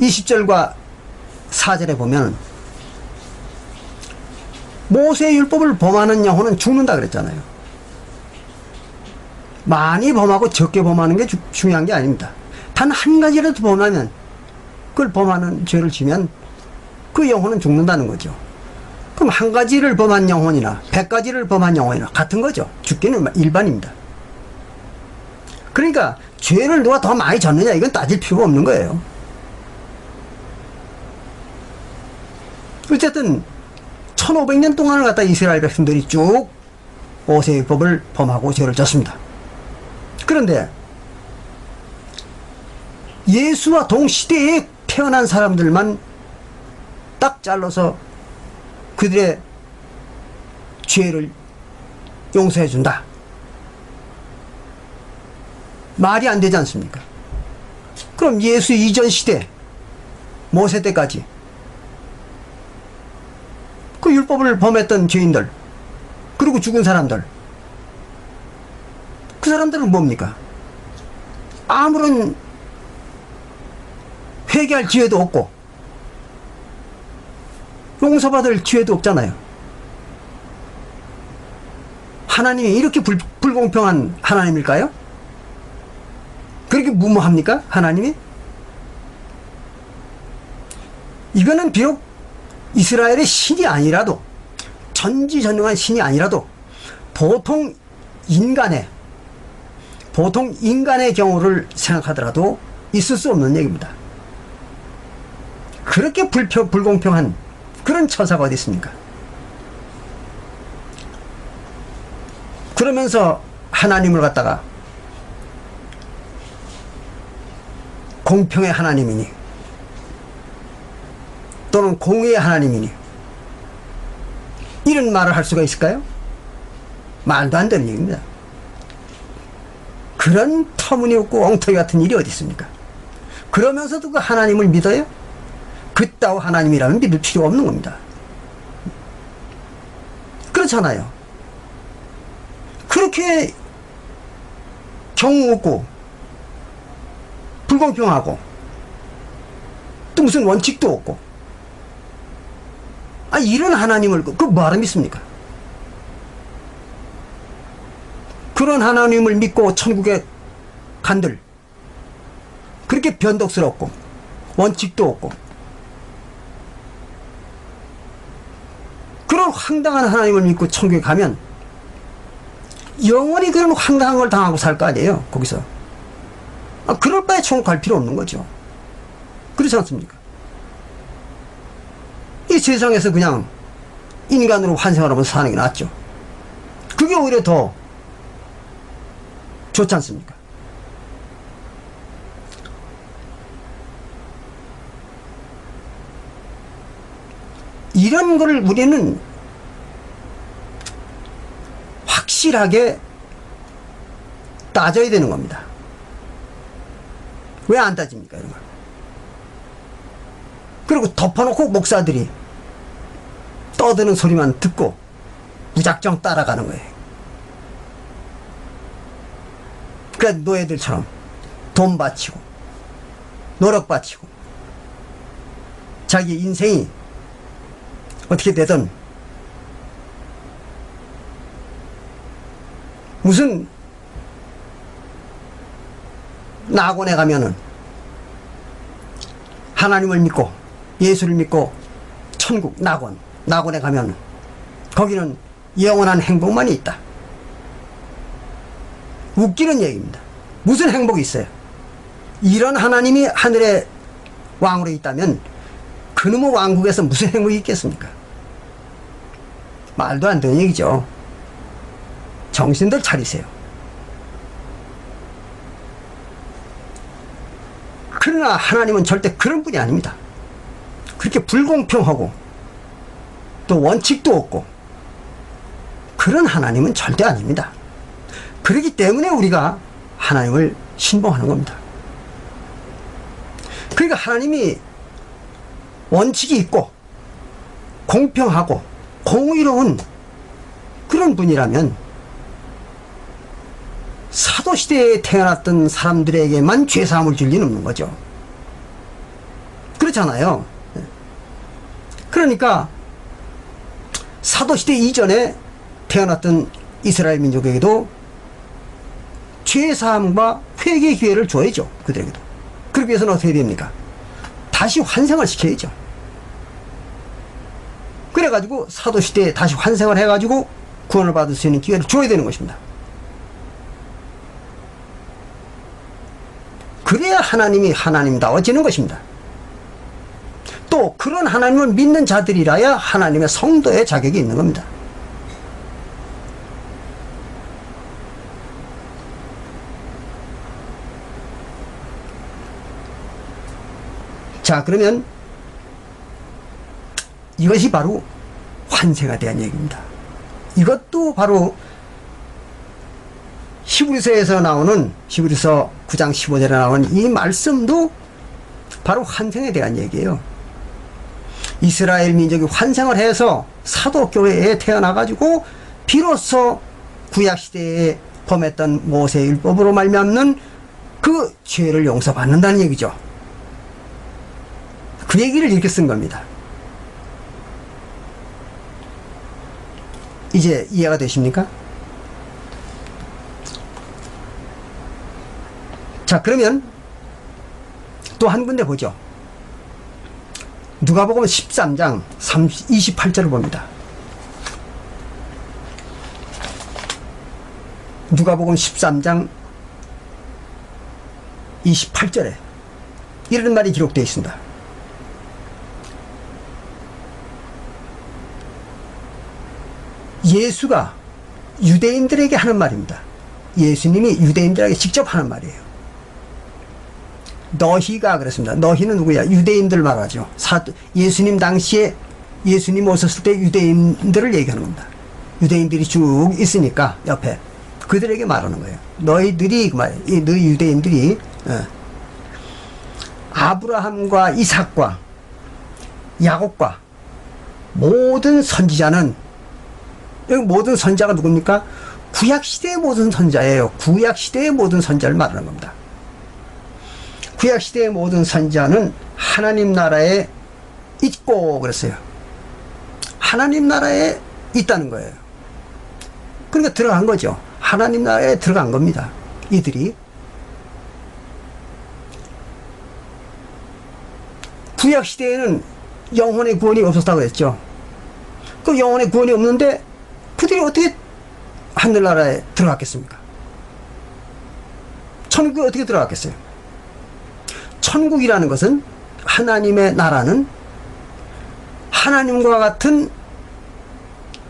20절과 4절에 보면 모세의 율법을 범하는 영혼은 죽는다 그랬잖아요. 많이 범하고 적게 범하는 게 중요한 게 아닙니다. 단 한 가지라도 범하면, 그걸 범하는 죄를 지면 그 영혼은 죽는다는 거죠. 그럼 한 가지를 범한 영혼이나 100가지를 범한 영혼이나 같은 거죠. 죽기는 일반입니다. 그러니까 죄를 누가 더 많이 졌느냐 이건 따질 필요가 없는 거예요. 어쨌든 1500년 동안을 갖다 이스라엘 백성들이 쭉 모세의 법을 범하고 죄를 졌습니다. 그런데 예수와 동시대에 태어난 사람들만 딱 잘라서 그들의 죄를 용서해 준다. 말이 안 되지 않습니까? 그럼 예수 이전 시대 모세 때까지 그 율법을 범했던 죄인들 그리고 죽은 사람들, 그 사람들은 뭡니까? 아무런 회개할 기회도 없고 용서받을 기회도 없잖아요. 하나님이 이렇게 불공평한 하나님일까요? 그렇게 무모합니까? 하나님이? 이거는 비록 이스라엘의 신이 아니라도, 전지전능한 신이 아니라도 보통 인간의 경우를 생각하더라도 있을 수 없는 얘기입니다. 그렇게 불공평한 그런 처사가 어디 있습니까? 그러면서 하나님을 갖다가 공평의 하나님이니 또는 공의의 하나님이니 이런 말을 할 수가 있을까요? 말도 안 되는 얘기입니다. 그런 터무니없고 엉터리 같은 일이 어디 있습니까? 그러면서도 그 하나님을 믿어요? 그따위 하나님이라면 믿을 필요 없는 겁니다. 그렇잖아요. 그렇게 경우 없고 불공평하고 또 무슨 원칙도 없고 이런 하나님을 그 뭐하러 믿습니까? 그런 하나님을 믿고 천국에 간들 그렇게 변덕스럽고 원칙도 없고 그런 황당한 하나님을 믿고 천국에 가면 영원히 그런 황당한 걸 당하고 살 거 아니에요. 거기서 그럴 바에 천국 갈 필요 없는 거죠. 그렇지 않습니까? 이 세상에서 그냥 인간으로 환생하면서 사는 게 낫죠. 그게 오히려 더 좋지 않습니까? 이런 거를 우리는 확실하게 따져야 되는 겁니다. 왜 안 따집니까, 이런 걸? 그리고 덮어놓고 목사들이 떠드는 소리만 듣고 무작정 따라가는 거예요. 그러니까 노예들처럼 돈 바치고 노력 바치고 자기 인생이 어떻게 되든 무슨 낙원에 가면은 하나님을 믿고 예수를 믿고 천국 낙원에 가면은 거기는 영원한 행복만이 있다. 웃기는 얘기입니다. 무슨 행복이 있어요? 이런 하나님이 하늘의 왕으로 있다면 그놈의 왕국에서 무슨 행복이 있겠습니까? 말도 안 되는 얘기죠. 정신들 차리세요. 그러나 하나님은 절대 그런 분이 아닙니다. 그렇게 불공평하고 또 원칙도 없고 그런 하나님은 절대 아닙니다. 그렇기 때문에 우리가 하나님을 신봉하는 겁니다. 그러니까 하나님이 원칙이 있고 공평하고 공의로운 그런 분이라면 사도시대에 태어났던 사람들에게만 죄사함을 줄 리는 없는 거죠. 그렇잖아요. 그러니까 사도시대 이전에 태어났던 이스라엘 민족에게도 죄사함과 회개 기회를 줘야죠. 그들에게도. 그러기 위해서는 어떻게 됩니까? 다시 환생을 시켜야죠. 그래가지고 사도시대에 다시 환생을 해가지고 구원을 받을 수 있는 기회를 줘야 되는 것입니다. 그래야 하나님이 하나님다워지는 것입니다. 또 그런 하나님을 믿는 자들이라야 하나님의 성도의 자격이 있는 겁니다. 자, 그러면 이것이 바로 환생에 대한 얘기입니다. 이것도 바로 히브리서에서 나오는 히브리서 9장 15절에 나오는 이 말씀도 바로 환생에 대한 얘기예요. 이스라엘 민족이 환생을 해서 사도교회에 태어나가지고 비로소 구약시대에 범했던 모세의 율법으로 말미암는 그 죄를 용서받는다는 얘기죠. 그 얘기를 이렇게 쓴 겁니다. 이제 이해가 되십니까? 자, 그러면 또 한 군데 보죠. 누가복음 13장 28절을 봅니다. 누가복음 13장 28절에 이런 말이 기록되어 있습니다. 예수가 유대인들에게 하는 말입니다. 예수님이 유대인들에게 직접 하는 말이에요. 너희가 그랬습니다. 너희는 누구야? 유대인들 말하죠. 예수님 당시에 예수님 오셨을 때 유대인들을 얘기하는 겁니다. 유대인들이 쭉 있으니까 옆에 그들에게 말하는 거예요. 너희들이 그 말, 너희 유대인들이 아브라함과 이삭과 야곱과 모든 선지자는, 여기 모든 선지자가 누굽니까? 구약시대의 모든 선지자예요. 구약시대의 모든 선지자를 말하는 겁니다. 구약시대의 모든 선지자는 하나님 나라에 있고 그랬어요. 하나님 나라에 있다는 거예요. 그러니까 들어간 거죠. 하나님 나라에 들어간 겁니다. 이들이. 구약시대에는 영혼의 구원이 없었다고 했죠. 그 영혼의 구원이 없는데 그들이 어떻게 하늘나라에 들어갔겠습니까? 천국에 어떻게 들어갔겠어요? 천국이라는 것은, 하나님의 나라는 하나님과 같은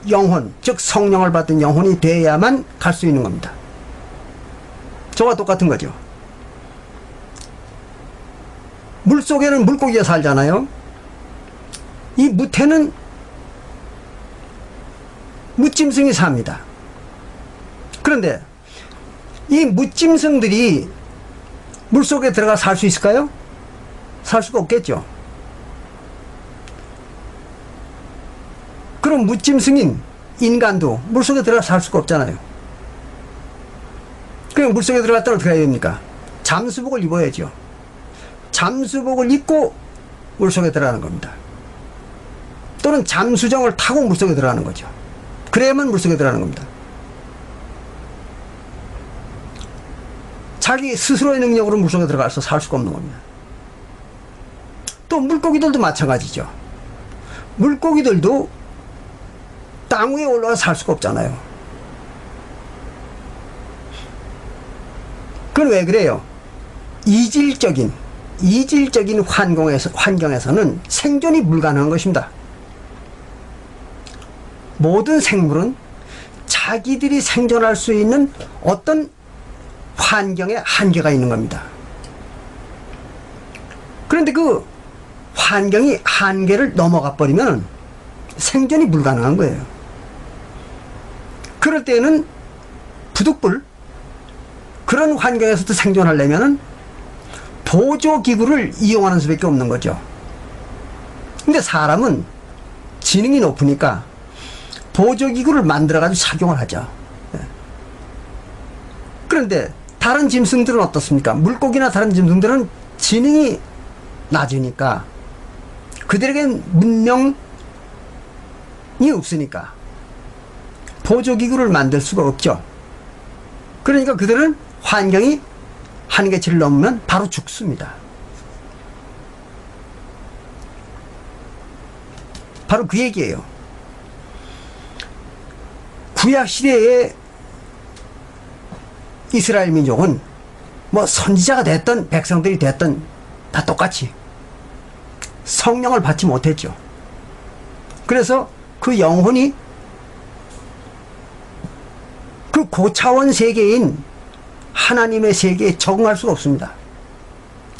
영혼, 즉 성령을 받은 영혼이 돼야만 갈 수 있는 겁니다. 저와 똑같은 거죠. 물속에는 물고기가 살잖아요. 이 무태는 무짐승이 삽니다. 그런데 이 무짐승들이 물속에 들어가 살 수 있을까요? 살 수가 없겠죠. 그럼 무짐승인 인간도 물속에 들어가 살 수가 없잖아요. 그럼 물속에 들어갔다 어떻게 해야 됩니까? 잠수복을 입어야죠. 잠수복을 입고 물속에 들어가는 겁니다. 또는 잠수정을 타고 물속에 들어가는 거죠. 그래야만 물속에 들어가는 겁니다. 자기 스스로의 능력으로 물속에 들어가서 살 수가 없는 겁니다. 또 물고기들도 마찬가지죠. 물고기들도 땅 위에 올라가 살 수가 없잖아요. 그건 왜 그래요? 이질적인 환경에서는 생존이 불가능한 것입니다. 모든 생물은 자기들이 생존할 수 있는 어떤 환경에 한계가 있는 겁니다. 그런데 그 환경이 한계를 넘어가 버리면 생존이 불가능한 거예요. 그럴 때는 부득불 그런 환경에서도 생존하려면은 보조기구를 이용하는 수밖에 없는 거죠. 근데 사람은 지능이 높으니까 보조기구를 만들어가지고 착용을 하죠. 그런데 다른 짐승들은 어떻습니까? 물고기나 다른 짐승들은 지능이 낮으니까 그들에겐 문명이 없으니까 보조기구를 만들 수가 없죠. 그러니까 그들은 환경이 한계치를 넘으면 바로 죽습니다. 바로 그 얘기예요. 구약시대의 이스라엘 민족은 뭐 선지자가 됐던 백성들이 됐던 다 똑같이 성령을 받지 못했죠. 그래서 그 영혼이 그 고차원 세계인 하나님의 세계에 적응할 수가 없습니다.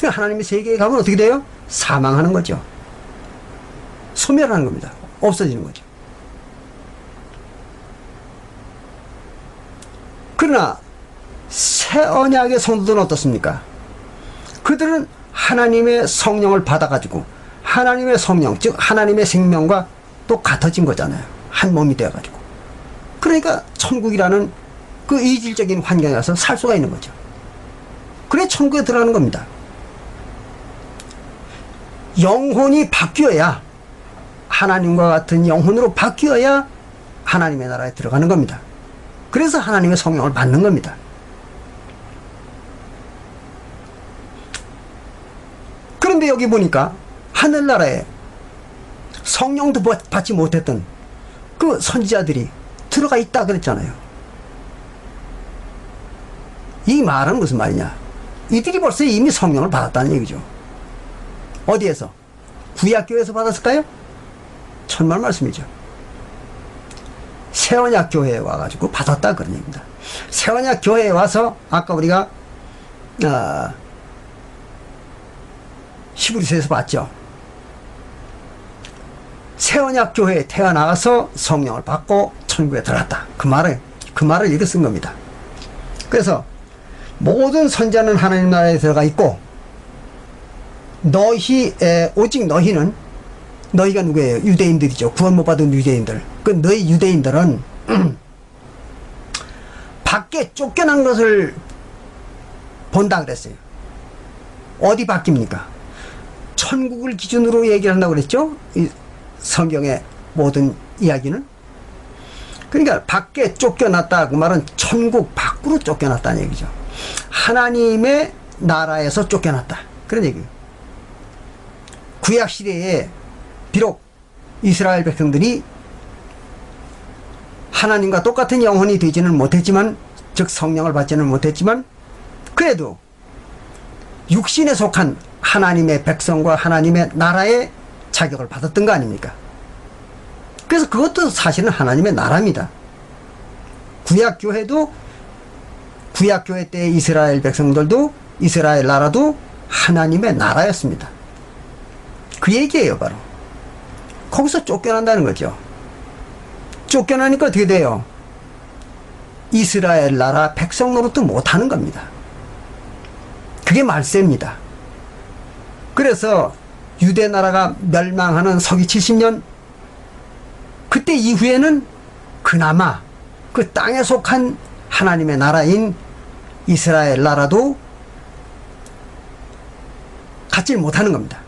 그 하나님의 세계에 가면 어떻게 돼요? 사망하는 거죠. 소멸하는 겁니다. 없어지는 거죠. 그러나 새 언약의 성도들은 어떻습니까? 그들은 하나님의 성령을 받아가지고 하나님의 성령, 즉 하나님의 생명과 또 같아진 거잖아요. 한 몸이 되어가지고. 그러니까 천국이라는 그 이질적인 환경에 가서 살 수가 있는 거죠. 그래 천국에 들어가는 겁니다. 영혼이 바뀌어야, 하나님과 같은 영혼으로 바뀌어야 하나님의 나라에 들어가는 겁니다. 그래서 하나님의 성령을 받는 겁니다. 그런데 여기 보니까 하늘나라에 성령도 받지 못했던 그 선지자들이 들어가 있다 그랬잖아요. 이 말은 무슨 말이냐? 이들이 벌써 이미 성령을 받았다는 얘기죠. 어디에서? 구약교회에서 받았을까요? 천만 말씀이죠. 새언약교회에 와가지고 받았다 그런 얘기입니다. 새언약교회에 와서 아까 우리가 히브리서에서 봤죠. 새언약교회에 태어나서 성령을 받고 천국에 들어갔다. 그 말을 이렇게 쓴 겁니다. 그래서 모든 선자는 하나님 나라에 들어가 있고 오직 너희가 누구예요? 유대인들이죠. 구원 못 받은 유대인들. 그 너희 유대인들은 밖에 쫓겨난 것을 본다 그랬어요. 어디 바뀝니까? 천국을 기준으로 얘기를 한다고 그랬죠? 이 성경의 모든 이야기는. 그러니까 밖에 쫓겨났다 그 말은 천국 밖으로 쫓겨났다는 얘기죠. 하나님의 나라에서 쫓겨났다 그런 얘기예요. 구약시대에 비록 이스라엘 백성들이 하나님과 똑같은 영혼이 되지는 못했지만, 즉 성령을 받지는 못했지만, 그래도 육신에 속한 하나님의 백성과 하나님의 나라의 자격을 받았던 거 아닙니까? 그래서 그것도 사실은 하나님의 나라입니다. 구약교회 때의 이스라엘 백성들도, 이스라엘 나라도 하나님의 나라였습니다. 그 얘기예요, 바로. 거기서 쫓겨난다는 거죠. 쫓겨나니까 어떻게 돼요? 이스라엘 나라 백성 노릇도 못하는 겁니다. 그게 말세입니다. 그래서 유대 나라가 멸망하는 서기 70년, 그때 이후에는 그나마 그 땅에 속한 하나님의 나라인 이스라엘 나라도 갖지 못하는 겁니다.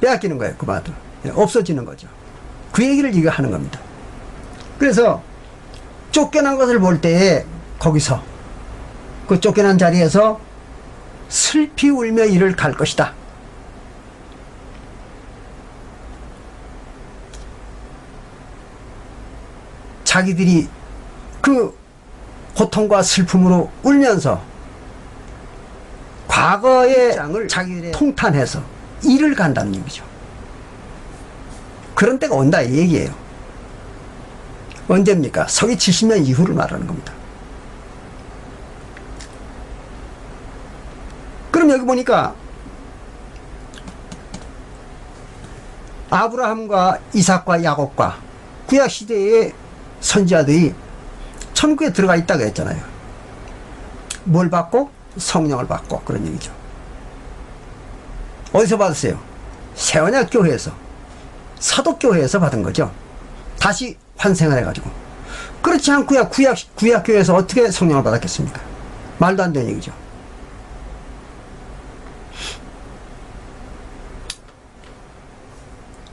빼앗기는 거예요. 그 말도. 없어지는 거죠. 그 얘기를 이거 하는 겁니다. 그래서 쫓겨난 것을 볼 때에 거기서 그 쫓겨난 자리에서 슬피 울며 이를 갈 것이다. 자기들이 그 고통과 슬픔으로 울면서 과거의 장을 자기들의 통탄해서 이를 간다는 얘기죠. 그런 때가 온다 이 얘기예요. 언제입니까? 서기 70년 이후를 말하는 겁니다. 그럼 여기 보니까 아브라함과 이삭과 야곱과 구약시대의 선지자들이 천국에 들어가 있다고 했잖아요. 뭘 받고? 성령을 받고. 그런 얘기죠. 어디서 받았어요? 새언약교회에서, 사도교회에서 받은 거죠. 다시 환생을 해가지고. 그렇지 않고야 구약교회에서 어떻게 성령을 받았겠습니까? 말도 안 되는 얘기죠.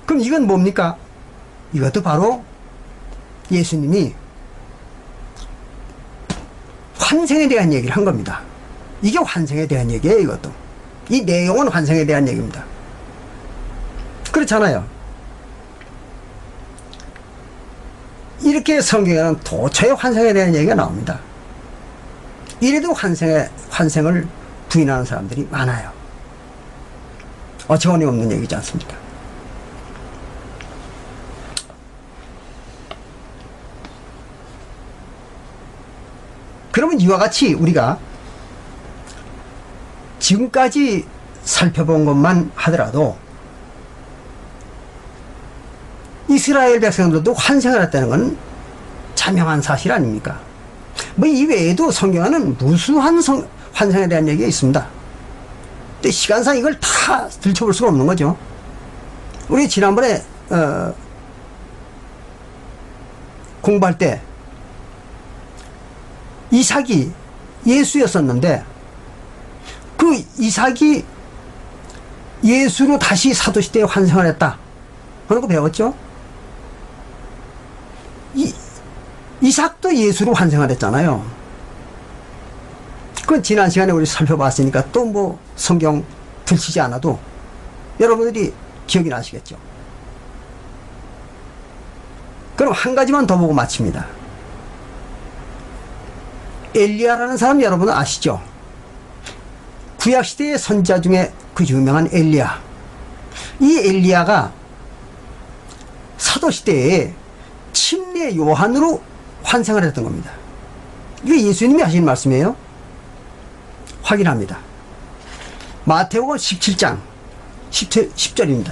그럼 이건 뭡니까? 이것도 바로 예수님이 환생에 대한 얘기를 한 겁니다. 이게 환생에 대한 얘기예요. 이것도. 이 내용은 환생에 대한 얘기입니다. 그렇잖아요. 이렇게 성경에는 도처에 환생에 대한 얘기가 나옵니다. 이래도 환생을 부인하는 사람들이 많아요. 어처구니 없는 얘기지 않습니까? 그러면 이와 같이 우리가 지금까지 살펴본 것만 하더라도 이스라엘 백성들도 환생을 했다는 건 자명한 사실 아닙니까? 뭐 이외에도 성경에는 무수한 환생에 대한 얘기가 있습니다. 근데 시간상 이걸 다 들춰볼 수가 없는 거죠. 우리 지난번에 공부할 때 이삭이 예수였었는데 그 이삭이 예수로 다시 사도시대에 환생을 했다. 그런 거 배웠죠? 이삭도 예수로 환생을 했잖아요. 그건 지난 시간에 우리 살펴봤으니까 또 뭐 성경 들치지 않아도 여러분들이 기억이 나시겠죠. 그럼 한 가지만 더 보고 마칩니다. 엘리야라는 사람 여러분은 아시죠? 구약시대의 선지자 중에 그 유명한 엘리야. 이 엘리야가 사도시대에 침례 요한으로 환생을 했던 겁니다. 이게 예수님이 하신 말씀이에요. 확인합니다. 마태복음 17장 10절입니다.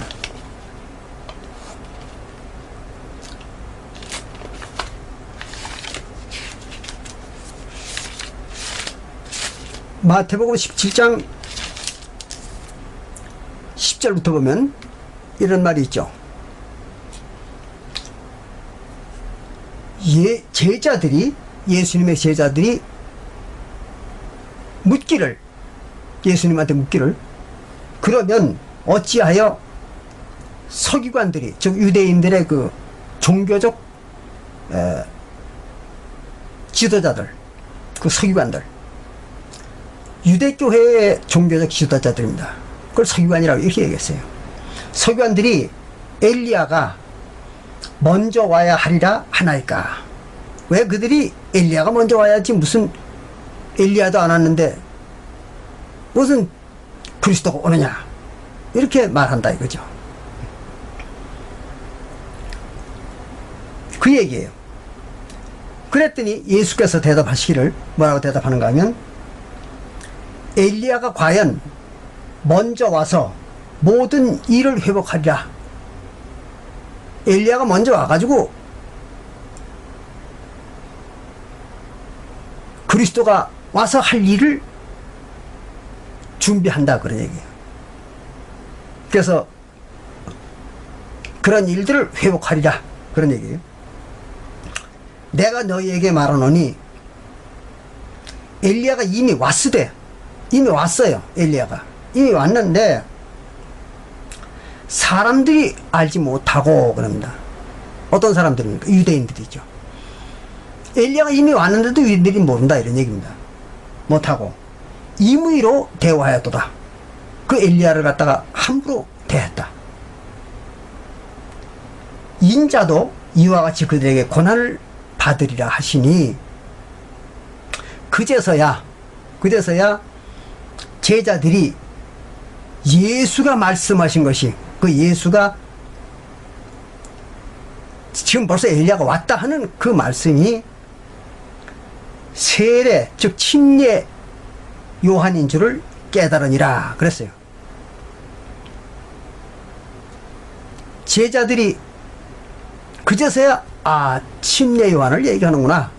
마태복음 17장 10절부터 보면 이런 말이 있죠. 예수님의 제자들이 예수님한테 묻기를, 그러면 어찌하여 서기관들이, 즉 유대인들의 그 종교적 지도자들, 그 서기관들, 유대교회의 종교적 지도자들입니다. 그걸 서기관이라고 이렇게 얘기했어요. 서기관들이 엘리야가 먼저 와야 하리라 하나이까? 왜 그들이 엘리야가 먼저 와야지, 무슨 엘리야도 안 왔는데 무슨 그리스도가 오느냐, 이렇게 말한다 이거죠. 그 얘기예요. 그랬더니 예수께서 대답하시기를 뭐라고 대답하는가 하면, 엘리야가 과연 먼저 와서 모든 일을 회복하리라. 엘리야가 먼저 와가지고 그리스도가 와서 할 일을 준비한다, 그런 얘기예요. 그래서 그런 일들을 회복하리라, 그런 얘기예요. 내가 너희에게 말하노니 엘리야가 이미 왔어요. 엘리야가 이미 왔는데 사람들이 알지 못하고 그럽니다. 어떤 사람들입니까? 유대인들이죠. 엘리야가 이미 왔는데도 유대인들이 모른다, 이런 얘기입니다. 못하고 임의로 대화하였도다. 그 엘리야를 갖다가 함부로 대했다. 인자도 이와 같이 그들에게 고난을 받으리라 하시니, 그제서야 제자들이 예수가 말씀하신 것이, 그 예수가 지금 벌써 엘리야가 왔다 하는 그 말씀이 세례, 즉 침례 요한인 줄을 깨달으니라 그랬어요. 제자들이 그제서야 아, 침례 요한을 얘기하는구나.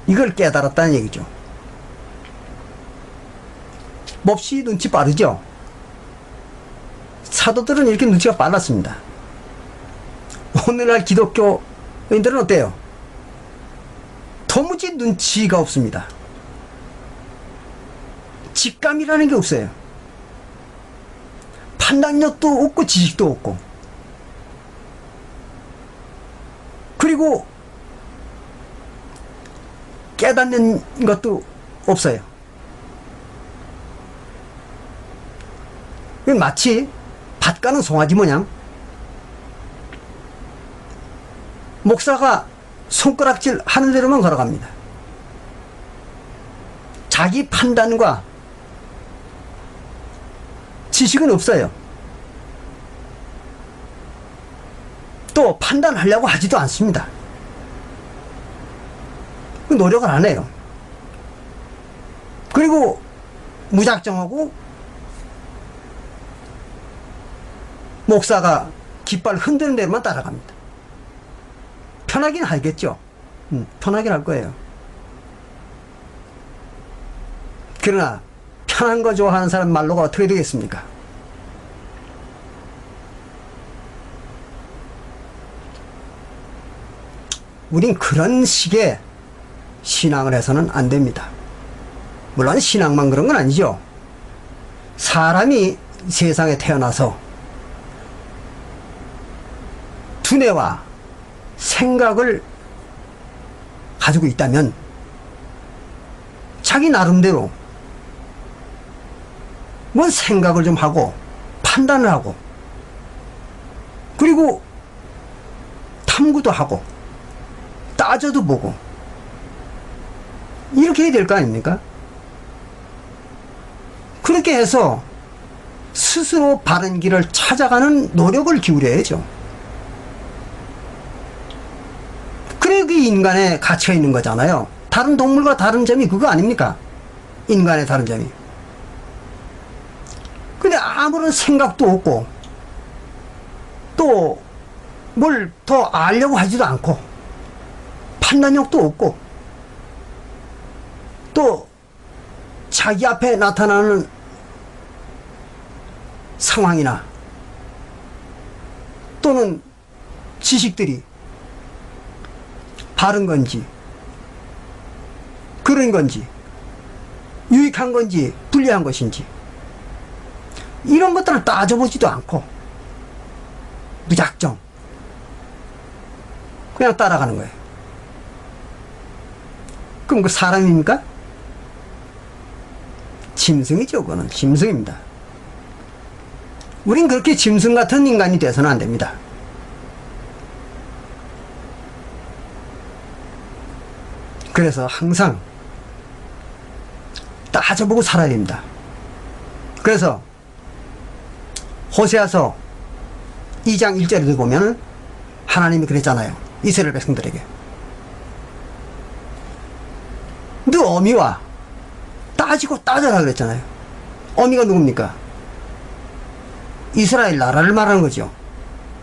이걸 깨달았다는 얘기죠. 몹시 눈치 빠르죠. 사도들은 이렇게 눈치가 빨랐습니다. 오늘날 기독교인들은 어때요? 도무지 눈치가 없습니다. 직감이라는 게 없어요. 판단력도 없고 지식도 없고, 그리고 깨닫는 것도 없어요. 마치 밭 가는 송아지 모양, 목사가 손가락질 하는 대로만 걸어갑니다. 자기 판단과 지식은 없어요. 또 판단하려고 하지도 않습니다. 노력을 안 해요. 그리고 무작정하고 목사가 깃발 흔드는 대로만 따라갑니다. 편하긴 하겠죠. 편하긴 할 거예요. 그러나 편한 거 좋아하는 사람 말로가 어떻게 되겠습니까? 우린 그런 식의 신앙을 해서는 안 됩니다. 물론 신앙만 그런 건 아니죠. 사람이 세상에 태어나서 두뇌와 생각을 가지고 있다면 자기 나름대로 뭔 생각을 좀 하고 판단을 하고, 그리고 탐구도 하고 따져도 보고 이렇게 해야 될 거 아닙니까? 그렇게 해서 스스로 바른 길을 찾아가는 노력을 기울여야죠. 그래, 그 인간에 갇혀 있는 거잖아요. 다른 동물과 다른 점이 그거 아닙니까? 인간의 다른 점이. 근데 아무런 생각도 없고, 또 뭘 더 알려고 하지도 않고, 판단력도 없고, 또 자기 앞에 나타나는 상황이나 또는 지식들이 바른 건지 그런 건지 유익한 건지 불리한 것인지 이런 것들을 따져보지도 않고 무작정 그냥 따라가는 거예요. 그럼 그 사람입니까? 짐승이죠. 그거는 짐승입니다. 우린 그렇게 짐승 같은 인간이 돼서는 안 됩니다. 그래서 항상 따져보고 살아야 됩니다. 그래서 호세아서 2장 1절에도 보면 하나님이 그랬잖아요. 이스라엘 백성들에게 너 어미와 따지고 따져라 그랬잖아요. 어미가 누굽니까? 이스라엘 나라를 말하는 거죠.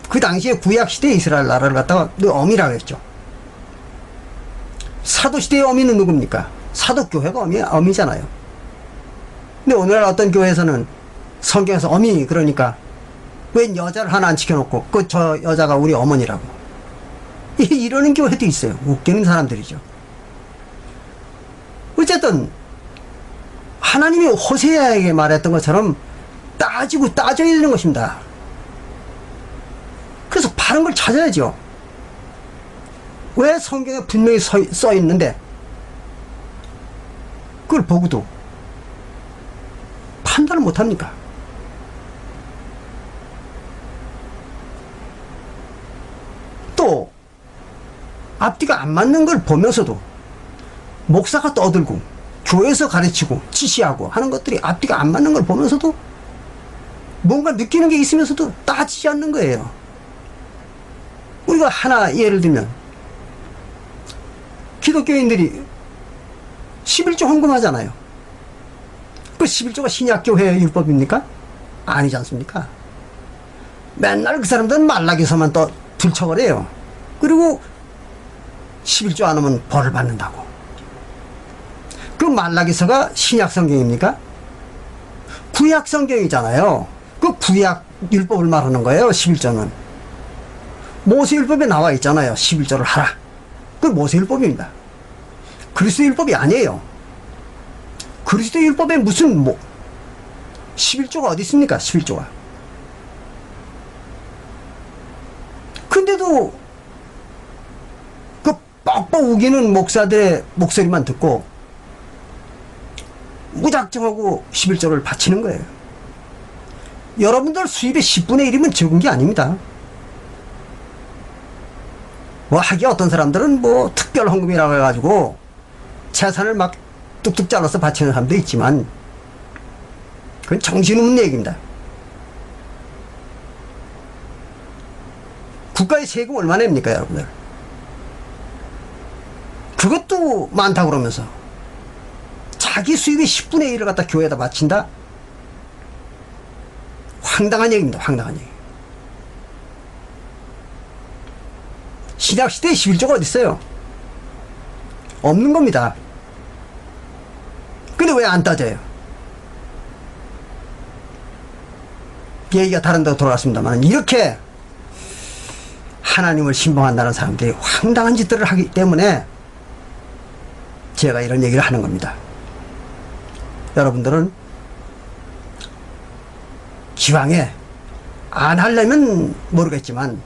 그 당시에 구약시대의 이스라엘 나라를 갖다가 너 어미라고 했죠. 사도시대의 어미는 누굽니까? 사도교회가 어미잖아요. 근데 오늘날 어떤 교회에서는 성경에서 어미 그러니까 웬 여자를 하나 안 지켜놓고 저 여자가 우리 어머니라고 이러는 교회도 있어요. 웃기는 사람들이죠. 어쨌든 하나님이 호세아에게 말했던 것처럼 따지고 따져야 되는 것입니다. 그래서 바른 걸 찾아야죠. 왜 성경에 분명히 써 있는데 그걸 보고도 판단을 못합니까? 또 앞뒤가 안 맞는 걸 보면서도 목사가 떠들고 교회에서 가르치고 지시하고 하는 것들이 앞뒤가 안 맞는 걸 보면서도 뭔가 느끼는 게 있으면서도 따지지 않는 거예요. 우리가 하나 예를 들면 기독교인들이 11조 헌금하잖아요. 그 11조가 신약교회의 율법입니까? 아니지 않습니까? 맨날 그 사람들은 말라기서만 또 들쳐버려요. 그리고 11조 안 하면 벌을 받는다고. 그 말라기서가 신약 성경입니까? 구약 성경이잖아요. 그 구약 율법을 말하는 거예요. 11조는 모세율법에 나와 있잖아요. 11조를 하라. 그 모세율법입니다. 그리스도 율법이 아니에요. 그리스도 율법에 무슨 11조가 어디 있습니까? 11조가. 근데도 그 뻑뻑 우기는 목사들의 목소리만 듣고 무작정하고 11조를 바치는 거예요. 여러분들 수입의 10분의 1이면 적은 게 아닙니다. 하기야 어떤 사람들은 특별 헌금이라고 해가지고 재산을 막 뚝뚝 잘라서 바치는 사람도 있지만 그건 정신없는 얘기입니다. 국가의 세금 얼마 냅니까, 여러분들? 그것도 많다고 그러면서 자기 수입의 10분의 1을 갖다 교회에다 바친다? 황당한 얘기입니다. 황당한 얘기. 신약시대에 11조가 어디 있어요? 없는 겁니다. 근데 왜 안 따져요? 얘기가 다른 데로 돌아갔습니다만 이렇게 하나님을 신봉한다는 사람들이 황당한 짓들을 하기 때문에 제가 이런 얘기를 하는 겁니다. 여러분들은 기왕에 안 하려면 모르겠지만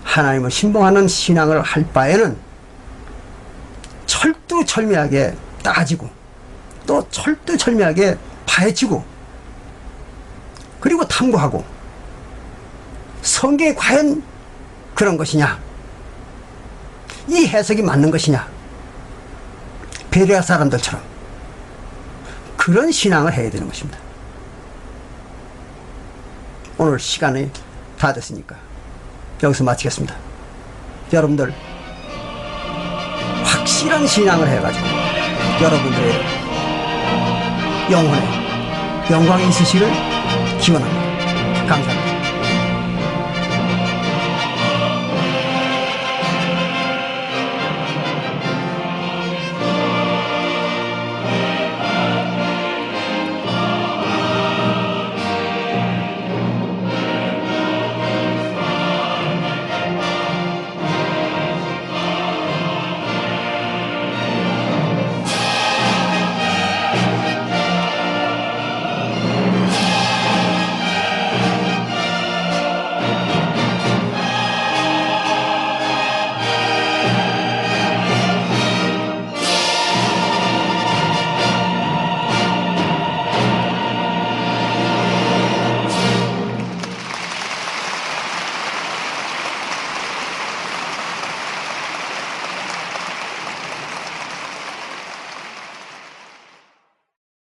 하나님을 신봉하는 신앙을 할 바에는 철두철미하게 따지고 또 철두철미하게 파헤치고 그리고 탐구하고 성경에 과연 그런 것이냐, 이 해석이 맞는 것이냐, 베레아 사람들처럼 그런 신앙을 해야 되는 것입니다. 오늘 시간이 다 됐으니까 여기서 마치겠습니다. 여러분들 확실한 신앙을 해가지고 여러분들의 영혼에 영광이 있으시기를 기원합니다. 감사합니다.